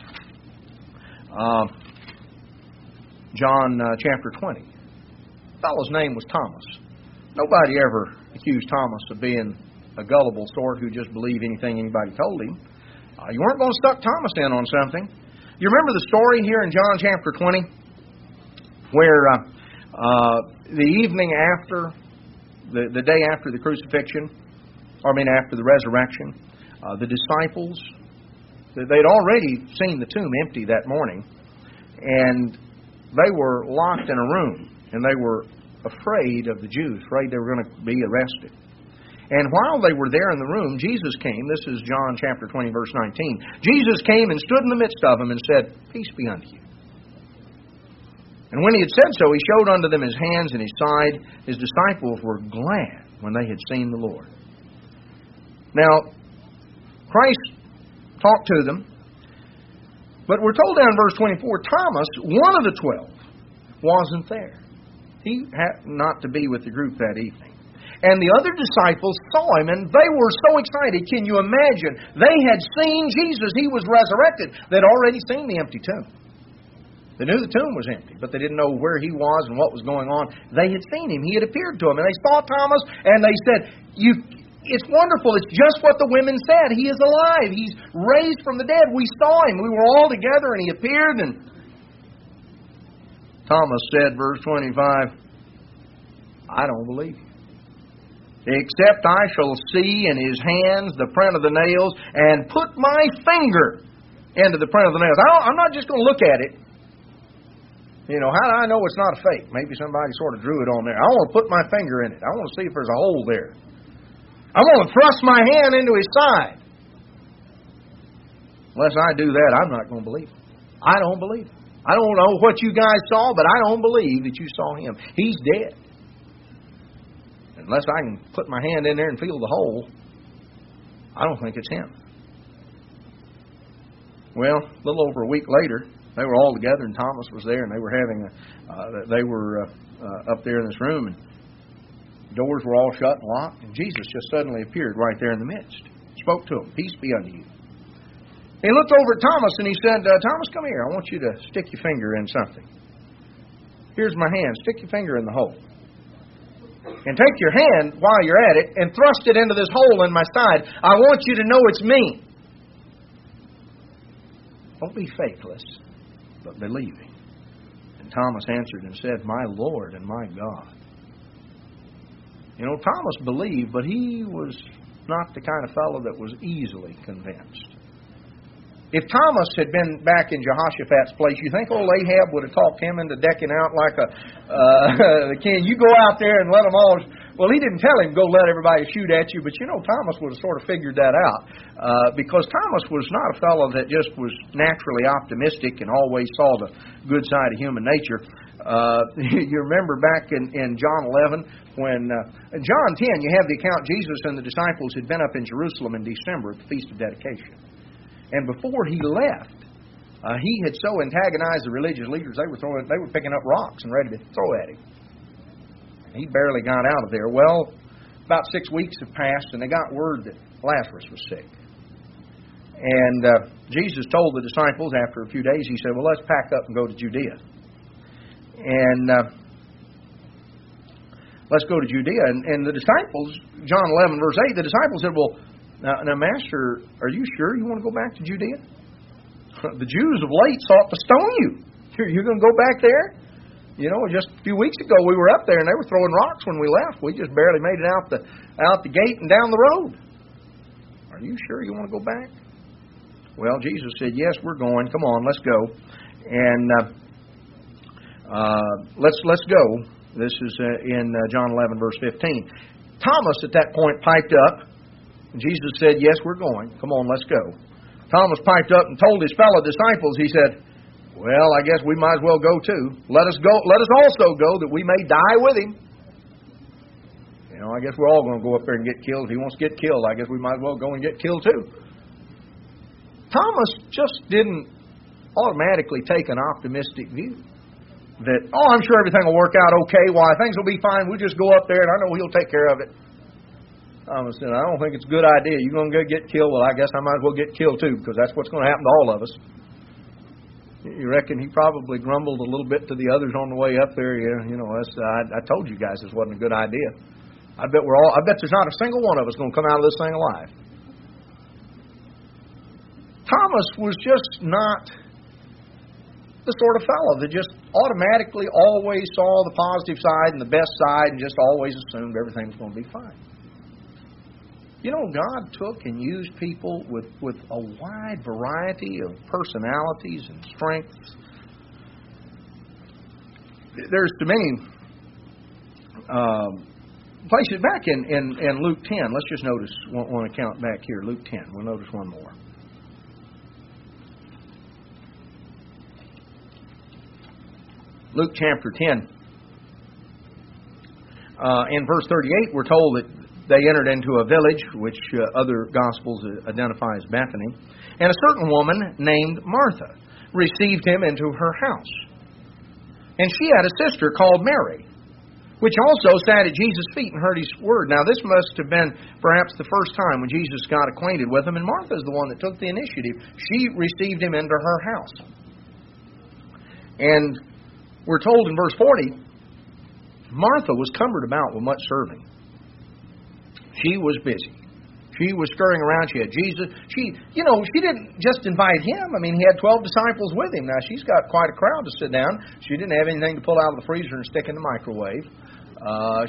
John chapter 20. The fellow's name was Thomas. Nobody ever accused Thomas of being a gullible sort who just believed anything anybody told him. You weren't going to stuck Thomas in on something. You remember the story here in John chapter 20 where the evening after, the day after the crucifixion, after the resurrection, the disciples, they'd already seen the tomb empty that morning, and they were locked in a room, and they were afraid of the Jews, afraid they were going to be arrested. And while they were there in the room, Jesus came. This is John chapter 20, verse 19. Jesus came and stood in the midst of them and said, "Peace be unto you." And when he had said so, he showed unto them his hands and his side. His disciples were glad when they had seen the Lord. Now, Christ talked to them, but we're told down in verse 24, Thomas, one of the 12, wasn't there. He happened not to be with the group that evening. And the other disciples saw him, and they were so excited. Can you imagine? They had seen Jesus. He was resurrected. They'd already seen the empty tomb. They knew the tomb was empty, but they didn't know where he was and what was going on. They had seen him. He had appeared to them. And they saw Thomas, and they said, "It's wonderful. It's just what the women said. He is alive. He's raised from the dead. We saw him. We were all together, and he appeared." And Thomas said, verse 25, "I don't believe you, except I shall see in his hands the print of the nails, and put my finger into the print of the nails." I'm not just going to look at it. How do I know it's not a fake? Maybe somebody sort of drew it on there. I want to put my finger in it. I want to see if there's a hole there. I want to thrust my hand into his side. Unless I do that, I'm not going to believe it. I don't believe it. I don't know what you guys saw, but I don't believe that you saw him. He's dead. Unless I can put my hand in there and feel the hole, I don't think it's him. Well, a little over a week later, they were all together, and Thomas was there, and they were up there in this room, and doors were all shut and locked, and Jesus just suddenly appeared right there in the midst. Spoke to him, "Peace be unto you." He looked over at Thomas, and he said, "Thomas, come here. I want you to stick your finger in something. Here's my hand. Stick your finger in the hole. And take your hand while you're at it and thrust it into this hole in my side. I want you to know it's me. Don't be faithless, but believing." And Thomas answered and said, "My Lord and my God." Thomas believed, but he was not the kind of fellow that was easily convinced. If Thomas had been back in Jehoshaphat's place, you think old Ahab would have talked him into decking out like the king? You go out there and let them all... Well, he didn't tell him, go let everybody shoot at you, but Thomas would have sort of figured that out. Because Thomas was not a fellow that just was naturally optimistic and always saw the good side of human nature. You remember back in John 11, when in John 10, you have the account Jesus and the disciples had been up in Jerusalem in December at the Feast of Dedication. And before he left, he had so antagonized the religious leaders, they were picking up rocks and ready to throw at him. And he barely got out of there. Well, about 6 weeks have passed, and they got word that Lazarus was sick. And Jesus told the disciples after a few days, he said, "Well, let's pack up and go to Judea." And let's go to Judea. And the disciples, John 11, verse 8, the disciples said, "Well, now, Master, are you sure you want to go back to Judea? The Jews of late sought to stone you. You're going to go back there? Just a few weeks ago we were up there and they were throwing rocks when we left. We just barely made it out the gate and down the road. Are you sure you want to go back?" Well, Jesus said, "Yes, we're going. Come on, let's go." And let's go. This is in John 11, verse 15. Thomas at that point piped up. Jesus said, "Yes, we're going. Come on, let's go." Thomas piped up and told his fellow disciples, he said, "Well, I guess we might as well go too. Let us go. Let us also go that we may die with him." I guess we're all going to go up there and get killed. If he wants to get killed, I guess we might as well go and get killed too. Thomas just didn't automatically take an optimistic view. That, I'm sure everything will work out okay. Why, things will be fine. We'll just go up there and I know He'll take care of it. Thomas said, I don't think it's a good idea. You're going to go get killed. Well, I guess I might as well get killed too, because that's what's going to happen to all of us. You reckon he probably grumbled a little bit to the others on the way up there? I told you guys this wasn't a good idea. I bet there's not a single one of us going to come out of this thing alive. Thomas was just not the sort of fellow that just automatically always saw the positive side and the best side and just always assumed everything was going to be fine. God took and used people with a wide variety of personalities and strengths. There's too many places. Back in Luke 10, let's just notice one account back here, Luke 10. We'll notice one more. Luke chapter 10. In verse 38, we're told that they entered into a village, which other Gospels identify as Bethany. And a certain woman named Martha received him into her house. And she had a sister called Mary, which also sat at Jesus' feet and heard His word. Now, this must have been perhaps the first time when Jesus got acquainted with him. And Martha is the one that took the initiative. She received him into her house. And we're told in verse 40, Martha was cumbered about with much serving. She was busy. She was scurrying around. She had Jesus. She didn't just invite Him. He had 12 disciples with Him. Now, she's got quite a crowd to sit down. She didn't have anything to pull out of the freezer and stick in the microwave.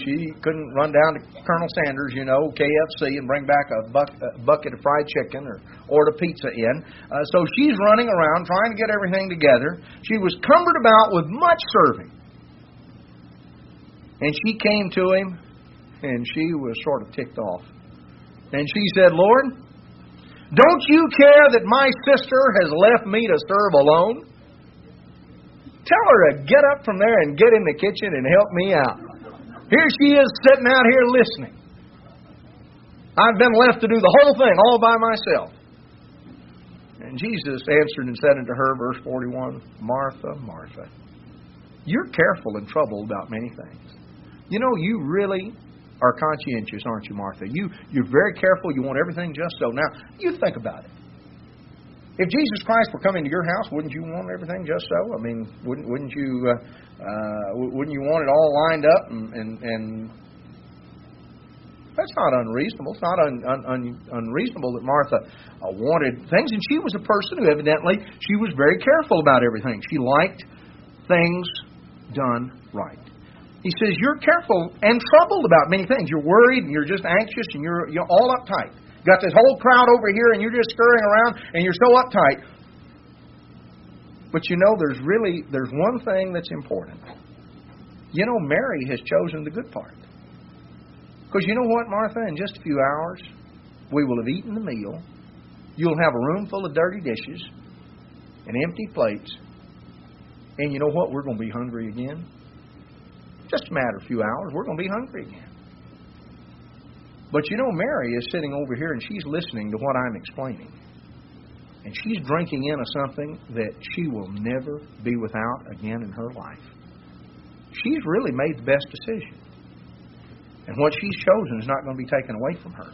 She couldn't run down to Colonel Sanders, KFC, and bring back a bucket of fried chicken or order pizza in. So she's running around trying to get everything together. She was cumbered about with much serving. And she came to Him, and she was sort of ticked off. And she said, Lord, don't You care that my sister has left me to serve alone? Tell her to get up from there and get in the kitchen and help me out. Here she is sitting out here listening. I've been left to do the whole thing all by myself. And Jesus answered and said unto her, verse 41, Martha, Martha, you're careful and troubled about many things. You really are conscientious, aren't you, Martha? You're very careful. You want everything just so. Now, you think about it. If Jesus Christ were coming to your house, wouldn't you want everything just so? Wouldn't you want it all lined up? And that's not unreasonable. It's not unreasonable that Martha wanted things, and she was a person who evidently she was very careful about everything. She liked things done right. He says, you're careful and troubled about many things. You're worried and you're just anxious and you're all uptight. Got this whole crowd over here and you're just scurrying around and you're so uptight. But there's one thing that's important. Mary has chosen the good part. Because you know what, Martha? In just a few hours, we will have eaten the meal. You'll have a room full of dirty dishes and empty plates. And you know what? We're going to be hungry again. Just a matter of a few hours, we're going to be hungry again. But Mary is sitting over here and she's listening to what I'm explaining. And she's drinking in of something that she will never be without again in her life. She's really made the best decision. And what she's chosen is not going to be taken away from her.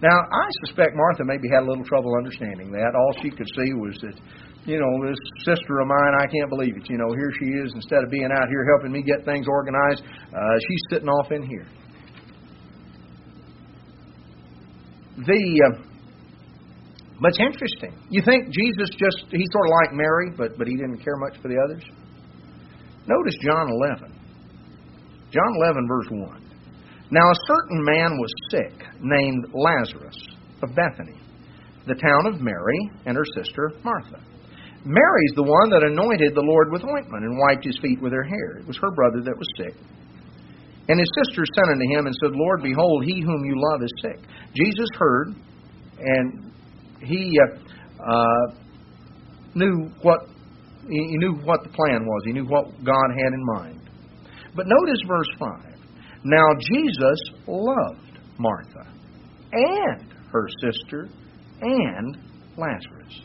Now, I suspect Martha maybe had a little trouble understanding that. All she could see was that, this sister of mine, I can't believe it. Here she is, instead of being out here helping me get things organized, she's sitting off in here. But it's interesting. You think Jesus he sort of liked Mary, but He didn't care much for the others? Notice John 11. John 11, verse 1. Now a certain man was sick, named Lazarus, of Bethany, the town of Mary and her sister Martha. Mary's the one that anointed the Lord with ointment and wiped His feet with her hair. It was her brother that was sick. And his sister sent unto Him and said, Lord, behold, he whom you love is sick. Jesus heard, and He knew what the plan was. He knew what God had in mind. But notice verse 5. Now Jesus loved Martha and her sister and Lazarus.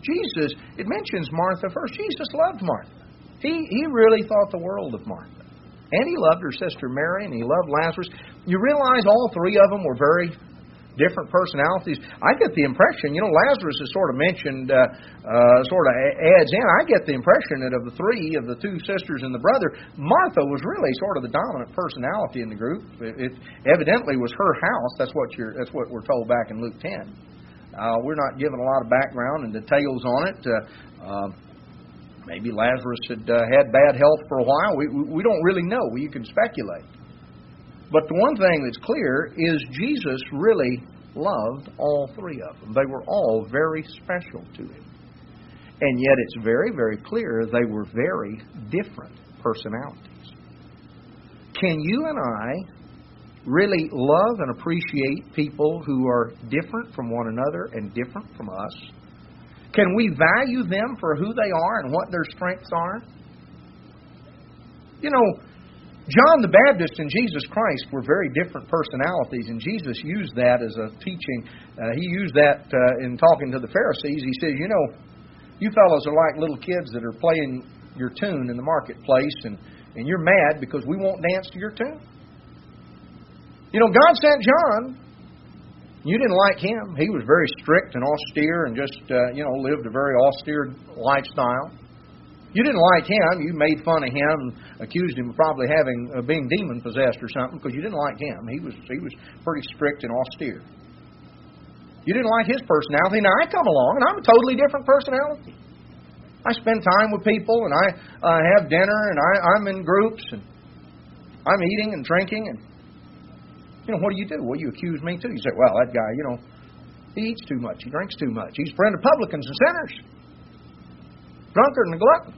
Jesus, it mentions Martha first. Jesus loved Martha. He really thought the world of Martha. And He loved her sister Mary, and He loved Lazarus. You realize all three of them were very different personalities. I get the impression, Lazarus is sort of mentioned, sort of adds in. I get the impression that of the three, of the two sisters and the brother, Martha was really sort of the dominant personality in the group. It evidently was her house. That's what we're told back in Luke 10. We're not given a lot of background and details on it. Maybe Lazarus had had bad health for a while. We don't really know. You can speculate. But the one thing that's clear is Jesus really loved all three of them. They were all very special to Him. And yet it's very, very clear they were very different personalities. Can you and I really love and appreciate people who are different from one another and different from us? Can we value them for who they are and what their strengths are? John the Baptist and Jesus Christ were very different personalities, and Jesus used that as a teaching. He used that in talking to the Pharisees. He said, you fellows are like little kids that are playing your tune in the marketplace, and you're mad because we won't dance to your tune. God sent John. You didn't like him. He was very strict and austere and just, lived a very austere lifestyle. You didn't like him. You made fun of him and accused him of probably being demon-possessed or something because you didn't like him. He was pretty strict and austere. You didn't like his personality. Now, I come along, and I'm a totally different personality. I spend time with people, and I have dinner, and I'm in groups, and I'm eating and drinking, and what do? Well, you accuse me too. You say, well, that guy, he eats too much. He drinks too much. He's a friend of publicans and sinners. Drunkard and a glutton.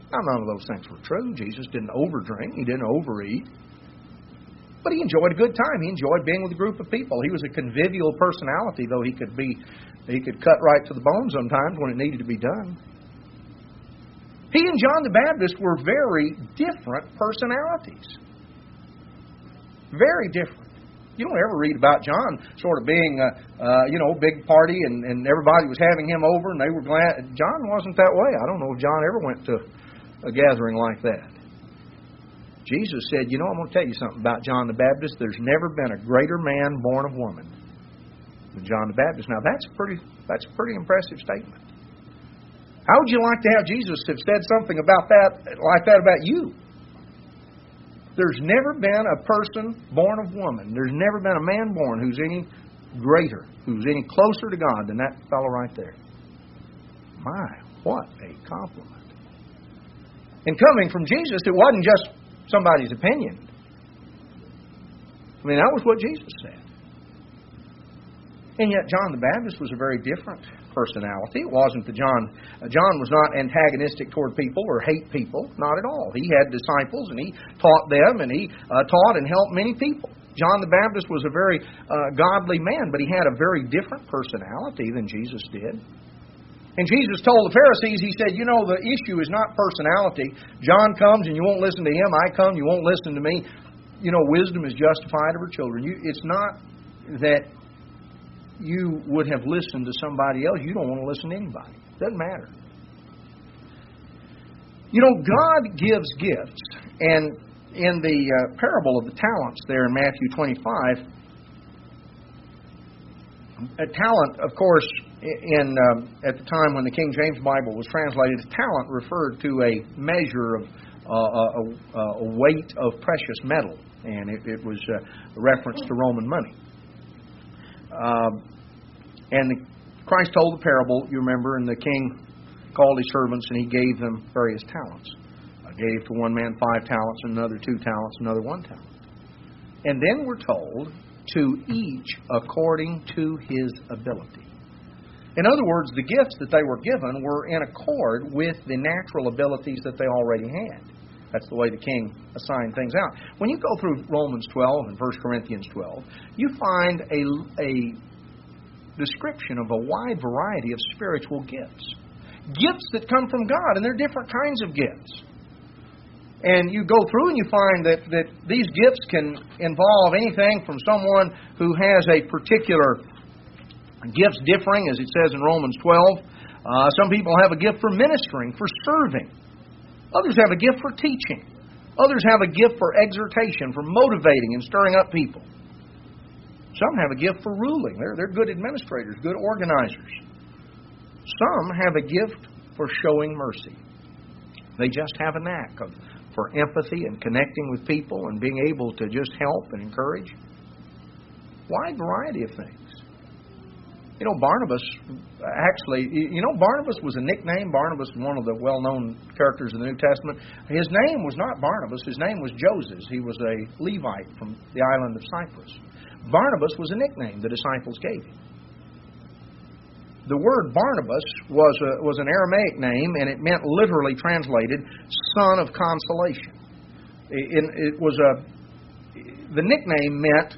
Now, none of those things were true. Jesus didn't overdrink. He didn't overeat. But he enjoyed a good time. He enjoyed being with a group of people. He was a convivial personality, though he could cut right to the bone sometimes when it needed to be done. He and John the Baptist were very different personalities. Very different. You don't ever read about John sort of being a big party and everybody was having him over and they were glad. John wasn't that way. I don't know if John ever went to a gathering like that. Jesus said, I'm going to tell you something about John the Baptist. There's never been a greater man born of woman than John the Baptist. Now, that's a pretty impressive statement. How would you like to have Jesus have said something like that about you? There's never been a person born of woman. There's never been a man born who's any greater, who's any closer to God than that fellow right there. My, what a compliment. And coming from Jesus, it wasn't just somebody's opinion. That was what Jesus said. And yet John the Baptist was a very different personality. It wasn't that John was not antagonistic toward people or hate people. Not at all. He had disciples and he taught them and he taught and helped many people. John the Baptist was a very godly man, but he had a very different personality than Jesus did. And Jesus told the Pharisees, He said, the issue is not personality. John comes and you won't listen to him. I come, you won't listen to me. Wisdom is justified of her children. It's not that you would have listened to somebody else. You don't want to listen to anybody. Doesn't matter. God gives gifts. And in the parable of the talents there in Matthew 25, a talent, of course, at the time when the King James Bible was translated, a talent referred to a measure of a weight of precious metal. And it was a reference to Roman money. And Christ told the parable, you remember, and the king called his servants and he gave them various talents. Gave to one man 5 talents, another 2 talents, another 1 talent. And then we're told to each according to his ability. In other words, the gifts that they were given were in accord with the natural abilities that they already had. That's the way the king assigned things out. When you go through Romans 12 and 1 Corinthians 12, you find a description of a wide variety of spiritual gifts. Gifts that come from God, and they're different kinds of gifts. And you go through and you find that these gifts can involve anything from someone who has a particular gifts differing, as it says in Romans 12, Some people have a gift for ministering, for serving. Others have a gift for teaching. Others have a gift for exhortation, for motivating and stirring up people. Some have a gift for ruling. They're good administrators, good organizers. Some have a gift for showing mercy. They just have a knack for empathy and connecting with people and being able to just help and encourage. Wide variety of things. Barnabas, Barnabas was a nickname. Barnabas was one of the well-known characters in the New Testament. His name was not Barnabas. His name was Joses. He was a Levite from the island of Cyprus. Barnabas was a nickname the disciples gave him. The word Barnabas was an Aramaic name, and it meant, literally translated, son of consolation. The nickname meant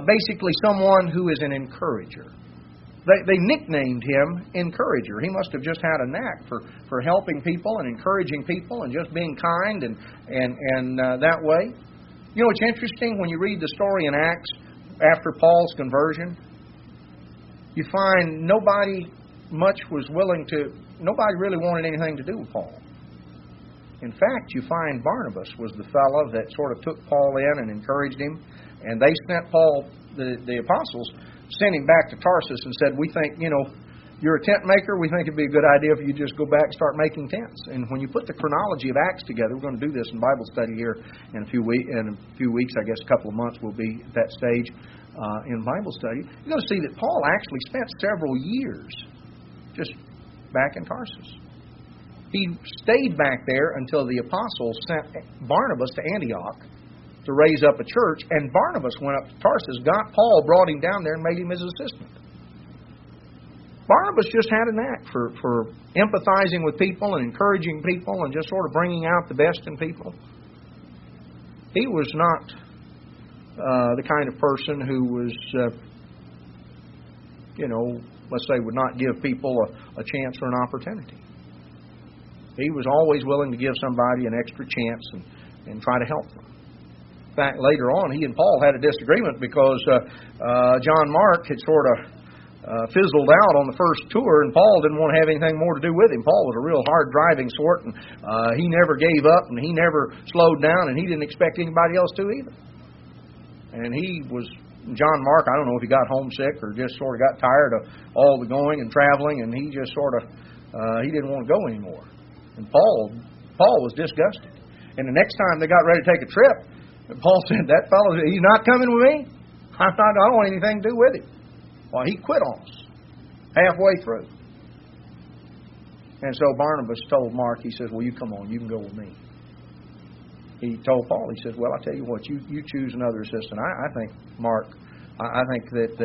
basically someone who is an encourager. They nicknamed him Encourager. He must have just had a knack for helping people and encouraging people and just being kind and that way. It's interesting when you read the story in Acts after Paul's conversion. You find nobody really wanted anything to do with Paul. In fact, you find Barnabas was the fellow that sort of took Paul in and encouraged him. And they sent Paul, the apostles, sent him back to Tarsus and said, we think, you're a tent maker. We think it'd be a good idea if you just go back and start making tents. And when you put the chronology of Acts together, we're going to do this in Bible study here in a few weeks, I guess a couple of months we'll be at that stage in Bible study. You're going to see that Paul actually spent several years just back in Tarsus. He stayed back there until the apostles sent Barnabas to Antioch to raise up a church, and Barnabas went up to Tarsus, got Paul, brought him down there, and made him his assistant. Barnabas just had a knack for empathizing with people and encouraging people and just sort of bringing out the best in people. He was not the kind of person who was, let's say, would not give people a chance or an opportunity. He was always willing to give somebody an extra chance and try to help them. In fact, later on, he and Paul had a disagreement because John Mark had sort of fizzled out on the first tour, and Paul didn't want to have anything more to do with him. Paul was a real hard-driving sort, and he never gave up, and he never slowed down, and he didn't expect anybody else to either. And John Mark, I don't know if he got homesick or just sort of got tired of all the going and traveling, and he just sort of, he didn't want to go anymore. And Paul was disgusted. And the next time they got ready to take a trip, Paul said, that fellow, he's not coming with me. I don't want anything to do with him. Well, he quit on us halfway through. And so Barnabas told Mark, he says, well, you come on, you can go with me. He told Paul, he says, well, I'll tell you what, you choose another assistant. I think, Mark, I think that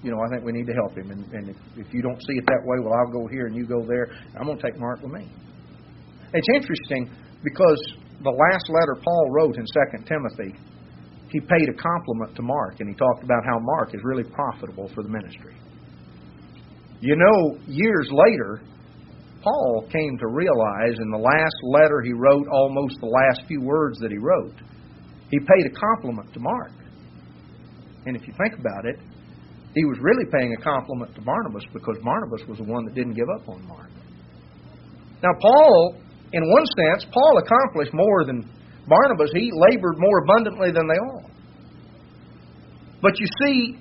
I think we need to help him. And if you don't see it that way, well, I'll go here and you go there. I'm going to take Mark with me. It's interesting because the last letter Paul wrote in 2 Timothy, he paid a compliment to Mark, and he talked about how Mark is really profitable for the ministry. Years later, Paul came to realize in the last letter he wrote, almost the last few words that he wrote, he paid a compliment to Mark. And if you think about it, he was really paying a compliment to Barnabas because Barnabas was the one that didn't give up on Mark. Now, Paul, in one sense, Paul accomplished more than Barnabas. He labored more abundantly than they all. But you see,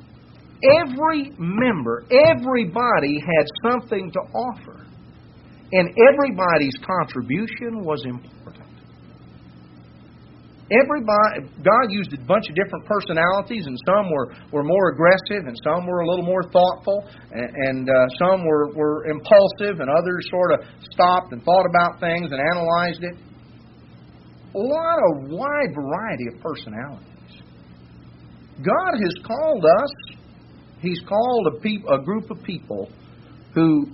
every member, everybody had something to offer. And everybody's contribution was important. God used a bunch of different personalities, and some were more aggressive, and some were a little more thoughtful, and some were impulsive, and others sort of stopped and thought about things and analyzed it. A wide variety of personalities. God has called us, He's called a group of people who,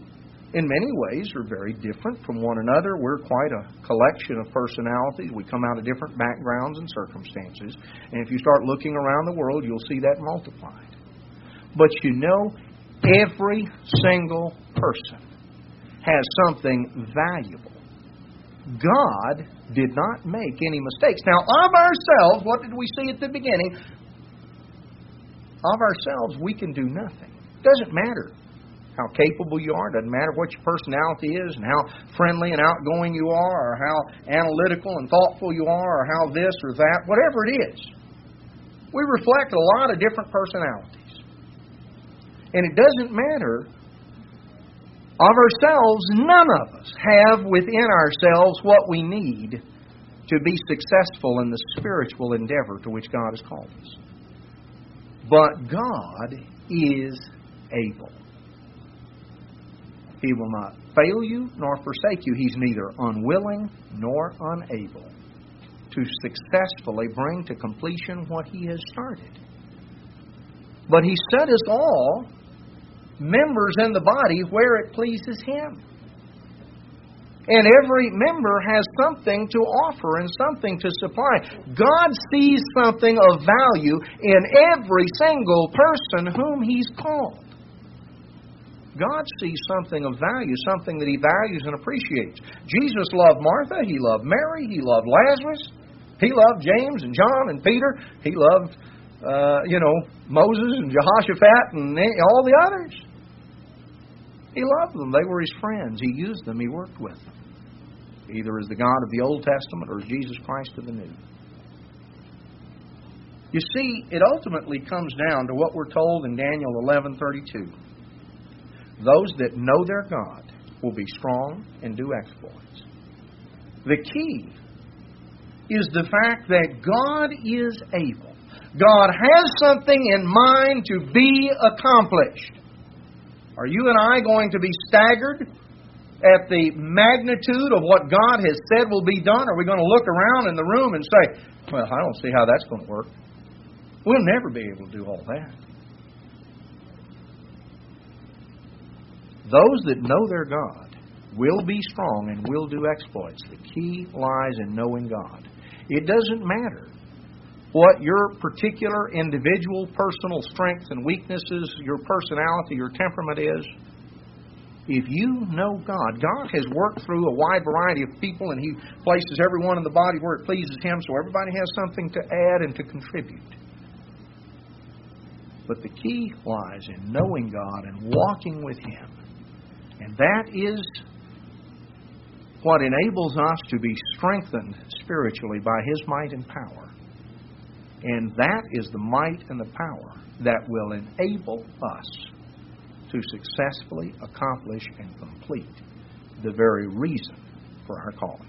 in many ways, are very different from one another. We're quite a collection of personalities. We come out of different backgrounds and circumstances. And if you start looking around the world, you'll see that multiplied. But every single person has something valuable. God did not make any mistakes. Now, of ourselves, what did we see at the beginning? Of ourselves, we can do nothing. It doesn't matter how capable you are. It doesn't matter what your personality is and how friendly and outgoing you are, or how analytical and thoughtful you are, or how this or that, whatever it is. We reflect a lot of different personalities. And it doesn't matter. Of ourselves, none of us have within ourselves what we need to be successful in the spiritual endeavor to which God has called us. But God is able. He will not fail you nor forsake you. He's neither unwilling nor unable to successfully bring to completion what He has started. But He set us all members in the body where it pleases Him. And every member has something to offer and something to supply. God sees something of value in every single person whom He's called. God sees something of value, something that He values and appreciates. Jesus loved Martha. He loved Mary. He loved Lazarus. He loved James and John and Peter. He loved, Moses and Jehoshaphat and all the others. He loved them. They were His friends. He used them. He worked with them. Either as the God of the Old Testament or as Jesus Christ of the New. You see, it ultimately comes down to what we're told in Daniel 11:32. Those that know their God will be strong and do exploits. The key is the fact that God is able. God has something in mind to be accomplished. Are you and I going to be staggered at the magnitude of what God has said will be done? Are we going to look around in the room and say, well, I don't see how that's going to work? We'll never be able to do all that. Those that know their God will be strong and will do exploits. The key lies in knowing God. It doesn't matter what your particular individual personal strengths and weaknesses, your personality, your temperament is. If you know God, God has worked through a wide variety of people, and He places everyone in the body where it pleases Him, so everybody has something to add and to contribute. But the key lies in knowing God and walking with Him. And that is what enables us to be strengthened spiritually by His might and power. And that is the might and the power that will enable us to successfully accomplish and complete the very reason for our calling.